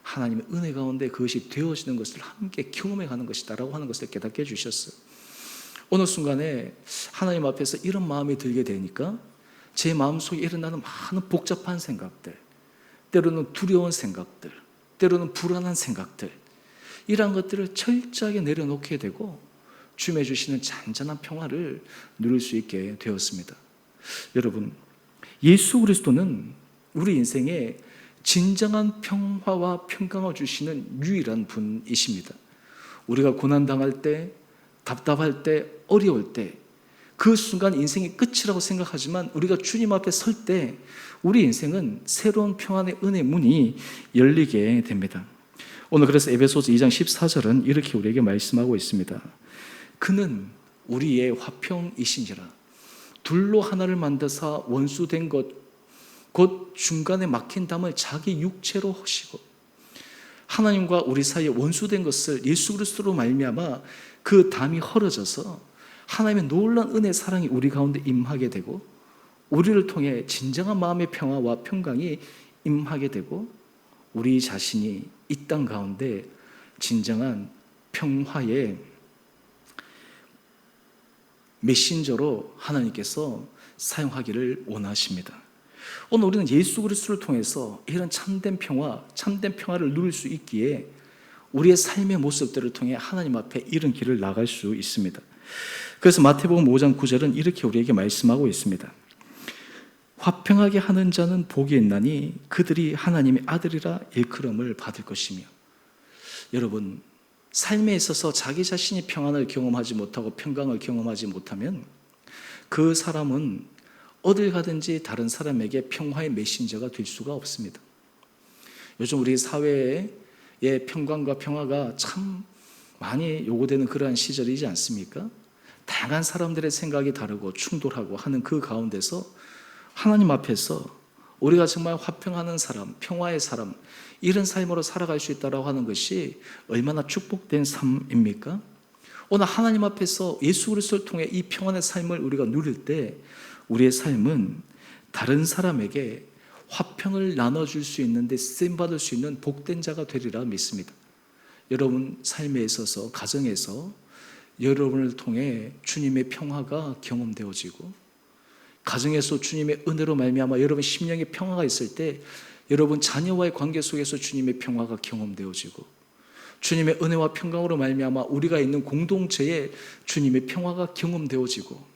하나님의 은혜 가운데 그것이 되어지는 것을 함께 경험해 가는 것이다 라고 하는 것을 깨닫게 해주셨어요. 어느 순간에 하나님 앞에서 이런 마음이 들게 되니까 제 마음속에 일어나는 많은 복잡한 생각들, 때로는 두려운 생각들, 때로는 불안한 생각들, 이러한 것들을 철저하게 내려놓게 되고 주님의 주시는 잔잔한 평화를 누릴 수 있게 되었습니다. 여러분, 예수 그리스도는 우리 인생에 진정한 평화와 평강을 주시는 유일한 분이십니다. 우리가 고난당할 때, 답답할 때, 어려울 때, 그 순간 인생의 끝이라고 생각하지만 우리가 주님 앞에 설 때 우리 인생은 새로운 평안의 은혜 문이 열리게 됩니다. 오늘 그래서 에베소서 2장 14절은 이렇게 우리에게 말씀하고 있습니다. 그는 우리의 화평이시니라. 둘로 하나를 만드사 원수된 것 곧 중간에 막힌 담을 자기 육체로 하시고, 하나님과 우리 사이에 원수된 것을 예수 그리스도로 말미암아 그 담이 헐어져서 하나님의 놀라운 은혜 사랑이 우리 가운데 임하게 되고, 우리를 통해 진정한 마음의 평화와 평강이 임하게 되고, 우리 자신이 이 땅 가운데 진정한 평화의 메신저로 하나님께서 사용하기를 원하십니다. 오늘 우리는 예수 그리스도를 통해서 이런 참된 평화를 누릴 수 있기에 우리의 삶의 모습들을 통해 하나님 앞에 이른 길을 나갈 수 있습니다. 그래서 마태복음 5장 9절은 이렇게 우리에게 말씀하고 있습니다. 화평하게 하는 자는 복이 있나니 그들이 하나님의 아들이라 일컬음을 받을 것이며. 여러분, 삶에 있어서 자기 자신이 평안을 경험하지 못하고 평강을 경험하지 못하면 그 사람은 어딜 가든지 다른 사람에게 평화의 메신저가 될 수가 없습니다. 요즘 우리 사회의 평강과 평화가 참 많이 요구되는 그러한 시절이지 않습니까? 다양한 사람들의 생각이 다르고 충돌하고 하는 그 가운데서 하나님 앞에서 우리가 정말 화평하는 사람, 평화의 사람, 이런 삶으로 살아갈 수 있다고 하는 것이 얼마나 축복된 삶입니까? 오늘 하나님 앞에서 예수 그리스도를 통해 이 평안의 삶을 우리가 누릴 때 우리의 삶은 다른 사람에게 화평을 나눠줄 수 있는데 쓰임받을 수 있는 복된 자가 되리라 믿습니다. 여러분 삶에 있어서, 가정에서 여러분을 통해 주님의 평화가 경험되어지고, 가정에서 주님의 은혜로 말미암아 여러분 심령의 평화가 있을 때 여러분 자녀와의 관계 속에서 주님의 평화가 경험되어지고, 주님의 은혜와 평강으로 말미암아 우리가 있는 공동체에 주님의 평화가 경험되어지고,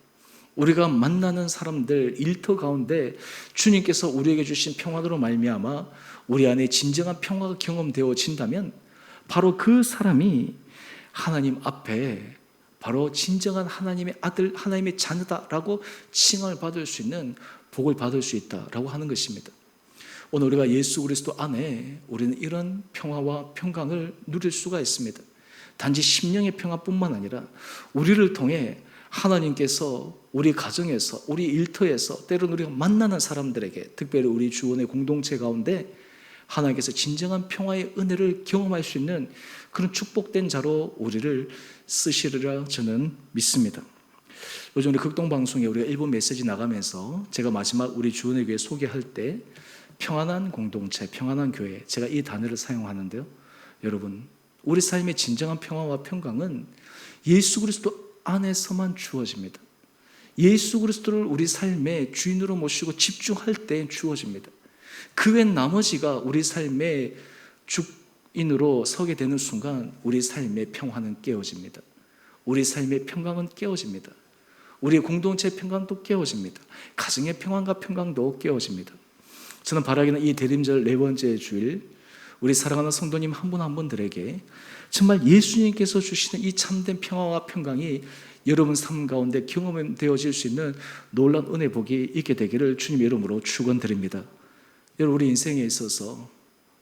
우리가 만나는 사람들 일터 가운데 주님께서 우리에게 주신 평안으로 말미암아 우리 안에 진정한 평화가 경험되어진다면 바로 그 사람이 하나님 앞에 바로 진정한 하나님의 아들, 하나님의 자녀다라고 칭함을 받을 수 있는 복을 받을 수 있다라고 하는 것입니다. 오늘 우리가 예수 그리스도 안에 우리는 이런 평화와 평강을 누릴 수가 있습니다. 단지 심령의 평화뿐만 아니라 우리를 통해 하나님께서 우리 가정에서, 우리 일터에서, 때로는 우리가 만나는 사람들에게, 특별히 우리 주원의 공동체 가운데 하나님께서 진정한 평화의 은혜를 경험할 수 있는 그런 축복된 자로 우리를 쓰시리라 저는 믿습니다. 요즘 우리 극동방송에 우리가 일본 메시지 나가면서 제가 마지막 우리 주원의 교회 소개할 때 평안한 공동체, 평안한 교회, 제가 이 단어를 사용하는데요. 여러분, 우리 삶의 진정한 평화와 평강은 예수 그리스도 안에서만 주어집니다. 예수 그리스도를 우리 삶의 주인으로 모시고 집중할 때 주어집니다. 그 외 나머지가 우리 삶의 주인으로 서게 되는 순간 우리 삶의 평화는 깨어집니다. 우리 삶의 평강은 깨어집니다. 우리의 공동체의 평강도 깨어집니다. 가정의 평안과 평강도 깨어집니다. 저는 바라기는 이 대림절 4번째 주일 우리 사랑하는 성도님 한 분 한 분들에게 정말 예수님께서 주시는 이 참된 평화와 평강이 여러분 삶 가운데 경험되어질 수 있는 놀라운 은혜 복이 있게 되기를 주님의 이름으로 축원드립니다. 여러분, 우리 인생에 있어서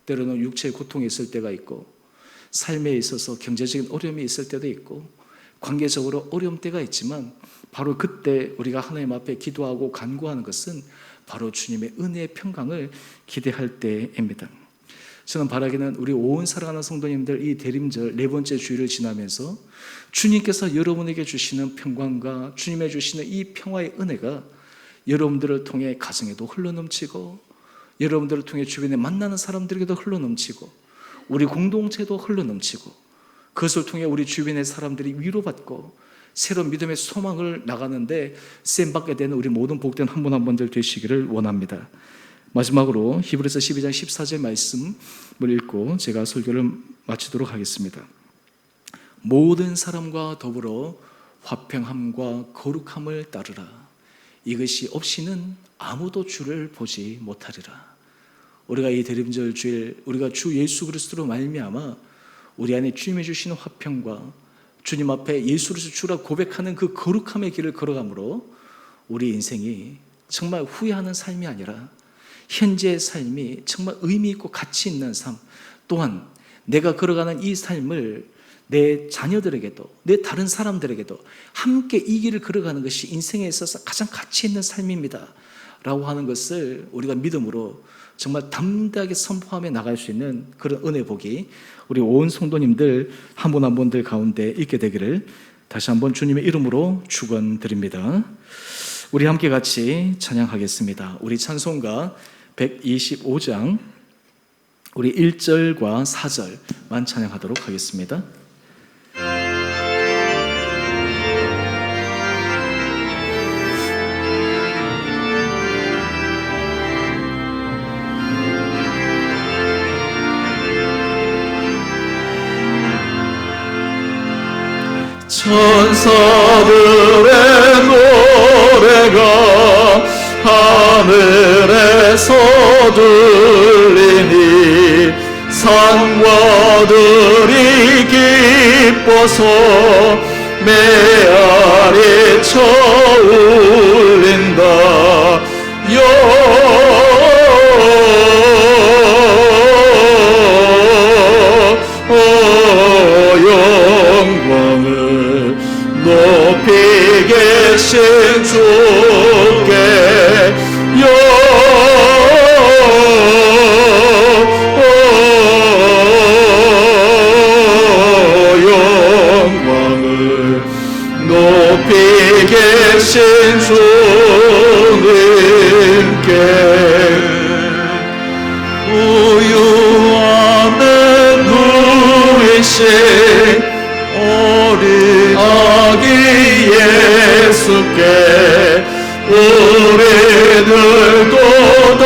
때로는 육체의 고통이 있을 때가 있고, 삶에 있어서 경제적인 어려움이 있을 때도 있고, 관계적으로 어려움 때가 있지만 바로 그때 우리가 하나님 앞에 기도하고 간구하는 것은 바로 주님의 은혜의 평강을 기대할 때입니다. 저는 바라기는 우리 온 사랑하는 성도님들 이 대림절 4번째 주일을 지나면서 주님께서 여러분에게 주시는 평강과 주님의 주시는 이 평화의 은혜가 여러분들을 통해 가정에도 흘러넘치고, 여러분들을 통해 주변에 만나는 사람들에게도 흘러넘치고, 우리 공동체도 흘러넘치고, 그것을 통해 우리 주변의 사람들이 위로받고 새로운 믿음의 소망을 나가는데 쓰임받게 되는 우리 모든 복된 한 분 한 분들 되시기를 원합니다. 마지막으로 히브리서 12장 14절 말씀을 읽고 제가 설교를 마치도록 하겠습니다. 모든 사람과 더불어 화평함과 거룩함을 따르라. 이것이 없이는 아무도 주를 보지 못하리라. 우리가 이 대림절 주일 우리가 주 예수 그리스도로 말미암아 우리 안에 주님이 주시는 화평과 주님 앞에 예수 그리스도 주라 고백하는 그 거룩함의 길을 걸어가므로 우리 인생이 정말 후회하는 삶이 아니라 현재의 삶이 정말 의미 있고 가치 있는 삶, 또한 내가 걸어가는 이 삶을 내 자녀들에게도 내 다른 사람들에게도 함께 이 길을 걸어가는 것이 인생에 있어서 가장 가치 있는 삶입니다 라고 하는 것을 우리가 믿음으로 정말 담대하게 선포하며 나갈 수 있는 그런 은혜 복이 우리 온 성도님들 한 분 한 분들 가운데 있게 되기를 다시 한번 주님의 이름으로 축원드립니다. 우리 함께 같이 찬양하겠습니다. 우리 찬송가 125장 우리 1절과 4절만 찬양하도록 하겠습니다. 천사들의 노래가 하늘에서 들리니 산과들이 기뻐서 메아리 쳐울린다. 영광을 높이 계신 주께 영광을 높이 계신 주님께 우유 안에 누이신 어린 아기 예수께 우리들도 다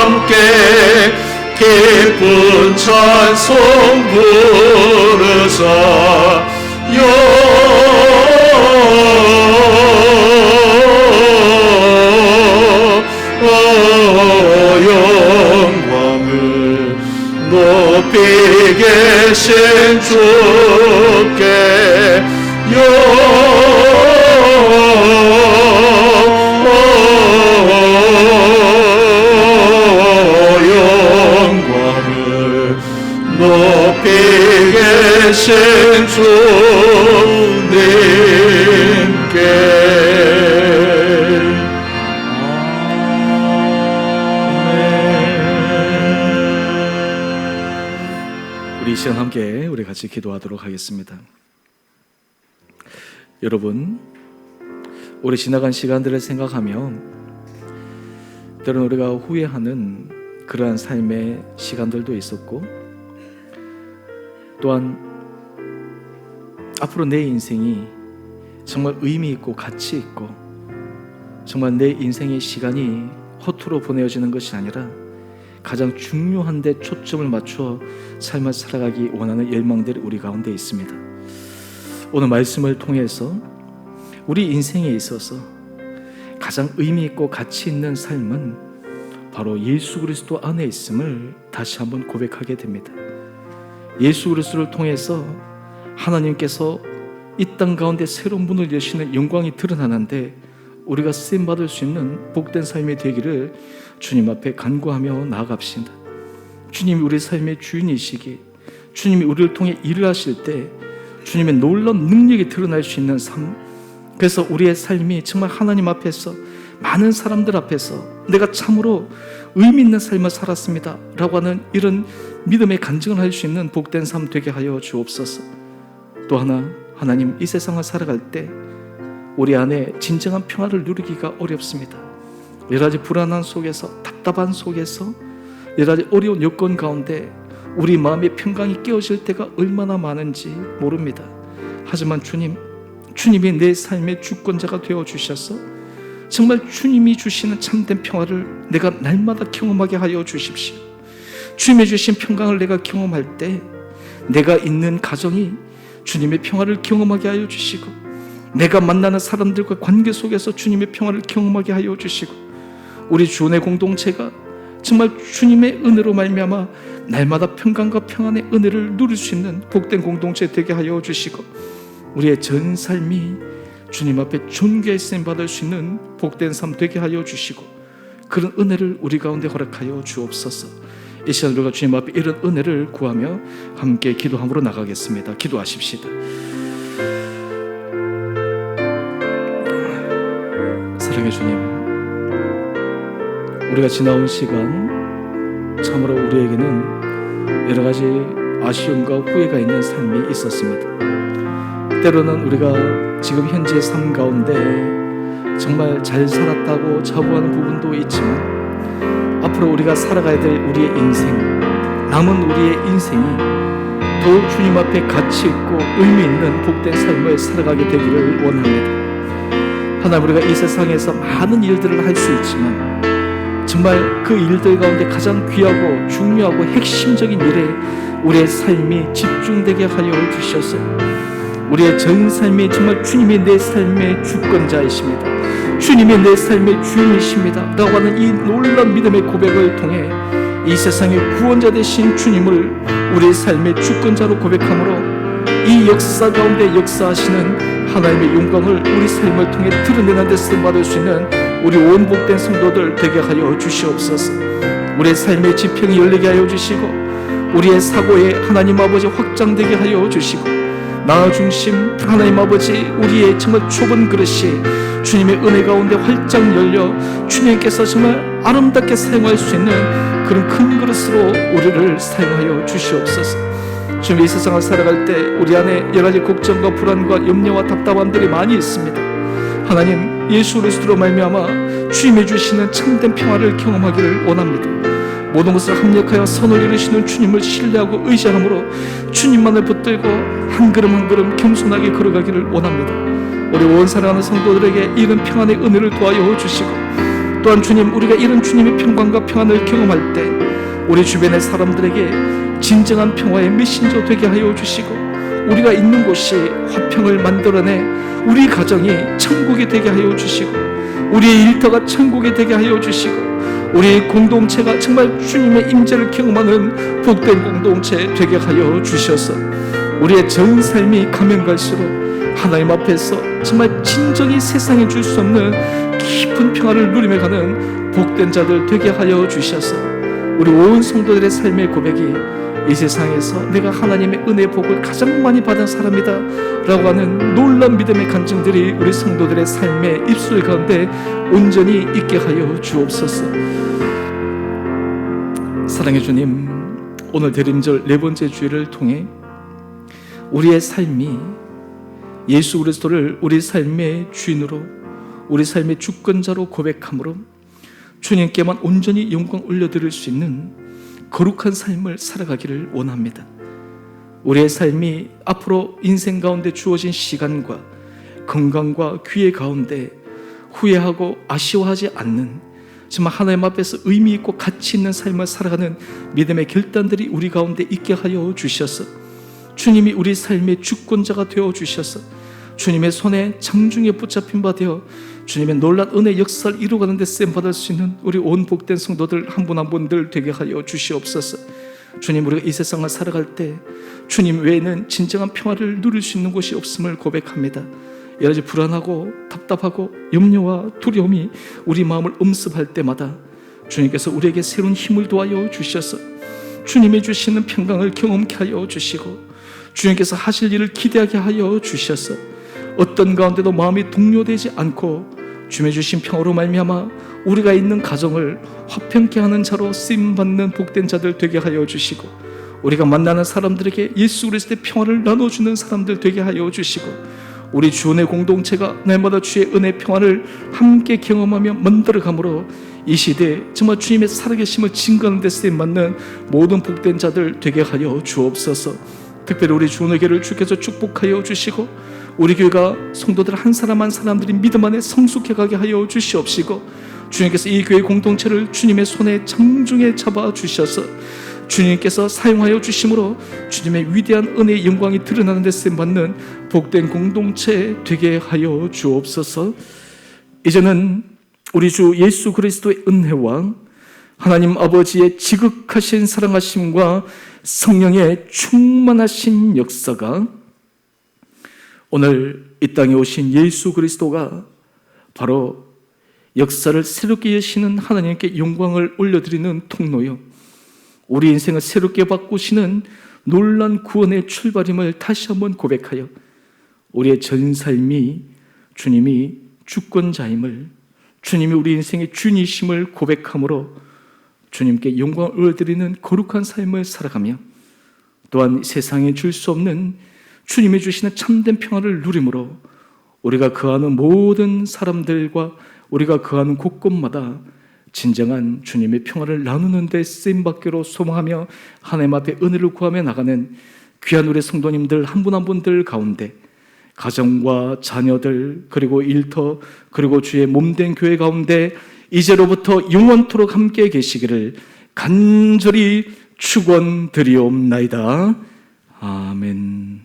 함께 기쁜 찬송 부르자. 영광을 높이 계신 주께 영광을 높이 계신 주님께. 우리 이 시간 함께 우리 같이 기도하도록 하겠습니다. 여러분, 우리 지나간 시간들을 생각하며 때로는 우리가 후회하는 그러한 삶의 시간들도 있었고, 또한 앞으로 내 인생이 정말 의미 있고 가치 있고 정말 내 인생의 시간이 허투루 보내어지는 것이 아니라 가장 중요한 데 초점을 맞춰 삶을 살아가기 원하는 열망들이 우리 가운데 있습니다. 오늘 말씀을 통해서 우리 인생에 있어서 가장 의미 있고 가치 있는 삶은 바로 예수 그리스도 안에 있음을 다시 한번 고백하게 됩니다. 예수 그리스도를 통해서 하나님께서 이 땅 가운데 새로운 문을 여시는 영광이 드러나는데 우리가 쓰임받을 수 있는 복된 삶이 되기를 주님 앞에 간구하며 나아갑시다. 주님이 우리 삶의 주인이시기, 주님이 우리를 통해 일을 하실 때 주님의 놀라운 능력이 드러날 수 있는 삶, 그래서 우리의 삶이 정말 하나님 앞에서 많은 사람들 앞에서 내가 참으로 의미 있는 삶을 살았습니다 라고 하는 이런 믿음의 간증을 할 수 있는 복된 삶 되게 하여 주옵소서. 또 하나, 하나님, 이 세상을 살아갈 때 우리 안에 진정한 평화를 누리기가 어렵습니다. 여러 가지 불안한 속에서, 답답한 속에서, 여러 가지 어려운 여건 가운데 우리 마음의 평강이 깨어질 때가 얼마나 많은지 모릅니다. 하지만 주님이 내 삶의 주권자가 되어주셔서 정말 주님이 주시는 참된 평화를 내가 날마다 경험하게 하여 주십시오. 주님이 주신 평강을 내가 경험할 때 내가 있는 가정이 주님의 평화를 경험하게 하여 주시고, 내가 만나는 사람들과 관계 속에서 주님의 평화를 경험하게 하여 주시고, 우리 주원의 공동체가 정말 주님의 은혜로 말미암아 날마다 평강과 평안의 은혜를 누릴 수 있는 복된 공동체 되게 하여 주시고, 우리의 전 삶이 주님 앞에 존귀의 쓰임 받을 수 있는 복된 삶 되게 하여 주시고, 그런 은혜를 우리 가운데 허락하여 주옵소서. 이 시간 우리가 주님 앞에 이런 은혜를 구하며 함께 기도함으로 나가겠습니다. 기도하십시다. 사랑의 주님, 우리가 지나온 시간 참으로 우리에게는 여러 가지 아쉬움과 후회가 있는 삶이 있었습니다. 때로는 우리가 지금 현재 삶 가운데 정말 잘 살았다고 자부하는 부분도 있지만, 앞으로 우리가 살아가야 될 우리의 인생, 남은 우리의 인생이 더욱 주님 앞에 가치 있고 의미 있는 복된 삶을 살아가게 되기를 원합니다. 하나님, 우리가 이 세상에서 많은 일들을 할 수 있지만 정말 그 일들 가운데 가장 귀하고 중요하고 핵심적인 일에 우리의 삶이 집중되게 하여 주셔서 우리의 전 삶이 정말 주님이 내 삶의 주권자이십니다. 주님이 내 삶의 주인이십니다 라고 하는 이 놀라운 믿음의 고백을 통해 이 세상의 구원자 되신 주님을 우리의 삶의 주권자로 고백함으로 이 역사 가운데 역사하시는 하나님의 영광을 우리 삶을 통해 드러내는 데 쓰임받을 수 있는 우리 온 복된 성도들 되게 하여 주시옵소서. 우리의 삶의 지평이 열리게 하여 주시고 우리의 사고에 하나님 아버지 확장되게 하여 주시고 나 중심 하나님 아버지 우리의 정말 좁은 그릇이 주님의 은혜 가운데 활짝 열려 주님께서 정말 아름답게 사용할 수 있는 그런 큰 그릇으로 우리를 사용하여 주시옵소서. 주님, 이 세상을 살아갈 때 우리 안에 여러 가지 걱정과 불안과 염려와 답답함들이 많이 있습니다. 하나님, 예수 그리스도로 말미암아 주님이 주시는 참된 평화를 경험하기를 원합니다. 모든 것을 합력하여 선을 이루시는 주님을 신뢰하고 의지함으로 주님만을 붙들고 한 걸음 한 걸음 겸손하게 걸어가기를 원합니다. 우리 온 사랑하는 성도들에게 이런 평안의 은혜를 도하여 주시고 또한 주님, 우리가 이런 주님의 평강과 평안을 경험할 때 우리 주변의 사람들에게 진정한 평화의 메신저 되게 하여 주시고 우리가 있는 곳이 화평을 만들어내 우리 가정이 천국이 되게 하여 주시고 우리의 일터가 천국이 되게 하여 주시고 우리 공동체가 정말 주님의 임재를 경험하는 복된 공동체 되게 하여 주셔서 우리의 전 삶이 가면 갈수록 하나님 앞에서 정말 진정히 세상에 줄 수 없는 깊은 평화를 누리며 가는 복된 자들 되게 하여 주셔서 우리 온 성도들의 삶의 고백이 이 세상에서 내가 하나님의 은혜 복을 가장 많이 받은 사람이다 라고 하는 놀라운 믿음의 간증들이 우리 성도들의 삶의 입술 가운데 온전히 있게 하여 주옵소서. 사랑의 주님, 오늘 대림절 네 번째 주일을 통해 우리의 삶이 예수 그리스도를 우리 삶의 주인으로 우리 삶의 주권자로 고백함으로 주님께만 온전히 영광 올려드릴 수 있는 거룩한 삶을 살아가기를 원합니다. 우리의 삶이 앞으로 인생 가운데 주어진 시간과 건강과 기회 가운데 후회하고 아쉬워하지 않는 정말 하나님 앞에서 의미 있고 가치 있는 삶을 살아가는 믿음의 결단들이 우리 가운데 있게 하여 주셔서 주님이 우리 삶의 주권자가 되어 주셔서 주님의 손에 장중에 붙잡힌 바 되어 주님의 놀라운 은혜 역사를 이루어가는 데 쓰임받을 수 있는 우리 온 복된 성도들 한 분 한 분들 되게 하여 주시옵소서. 주님, 우리가 이 세상을 살아갈 때 주님 외에는 진정한 평화를 누릴 수 있는 곳이 없음을 고백합니다. 여러 가지 불안하고 답답하고 염려와 두려움이 우리 마음을 엄습할 때마다 주님께서 우리에게 새로운 힘을 도하여 주셔서 주님이 주시는 평강을 경험케 하여 주시고 주님께서 하실 일을 기대하게 하여 주셔서 어떤 가운데도 마음이 동요되지 않고 주님의 주신 평화로 말미암아 우리가 있는 가정을 화평케 하는 자로 쓰임받는 복된 자들 되게 하여 주시고 우리가 만나는 사람들에게 예수 그리스도의 평화를 나눠주는 사람들 되게 하여 주시고 우리 주원의 공동체가 날마다 주의 은혜 평화를 함께 경험하며 만들어가므로 이 시대에 정말 주님의 살아계심을 증거하는 데 쓰임받는 모든 복된 자들 되게 하여 주옵소서. 특별히 우리 주원의 교회를 주께서 축복하여 주시고 우리 교회가 성도들 한 사람 한 사람들이 믿음 안에 성숙해가게 하여 주시옵시고 주님께서 이 교회 공동체를 주님의 손에 장중에 잡아주셔서 주님께서 사용하여 주심으로 주님의 위대한 은혜의 영광이 드러나는 데 쓰임받는 복된 공동체 되게 하여 주옵소서. 이제는 우리 주 예수 그리스도의 은혜와 하나님 아버지의 지극하신 사랑하심과 성령의 충만하신 역사가 오늘 이 땅에 오신 예수 그리스도가 바로 역사를 새롭게 여시는 하나님께 영광을 올려드리는 통로요, 우리 인생을 새롭게 바꾸시는 놀라운 구원의 출발임을 다시 한번 고백하여 우리의 전 삶이 주님이 주권자임을, 주님이 우리 인생의 주인이심을 고백함으로 주님께 영광을 올려드리는 거룩한 삶을 살아가며 또한 세상에 줄 수 없는 주님이 주시는 참된 평화를 누림으로 우리가 거하는 모든 사람들과 우리가 거하는 곳곳마다 진정한 주님의 평화를 나누는 데 쓰임받기로 소망하며 하나님 앞에 은혜를 구하며 나가는 귀한 우리 성도님들 한 분 한 분들 가운데 가정과 자녀들 그리고 일터 그리고 주의 몸된 교회 가운데 이제로부터 영원토록 함께 계시기를 간절히 축원드리옵나이다. 아멘.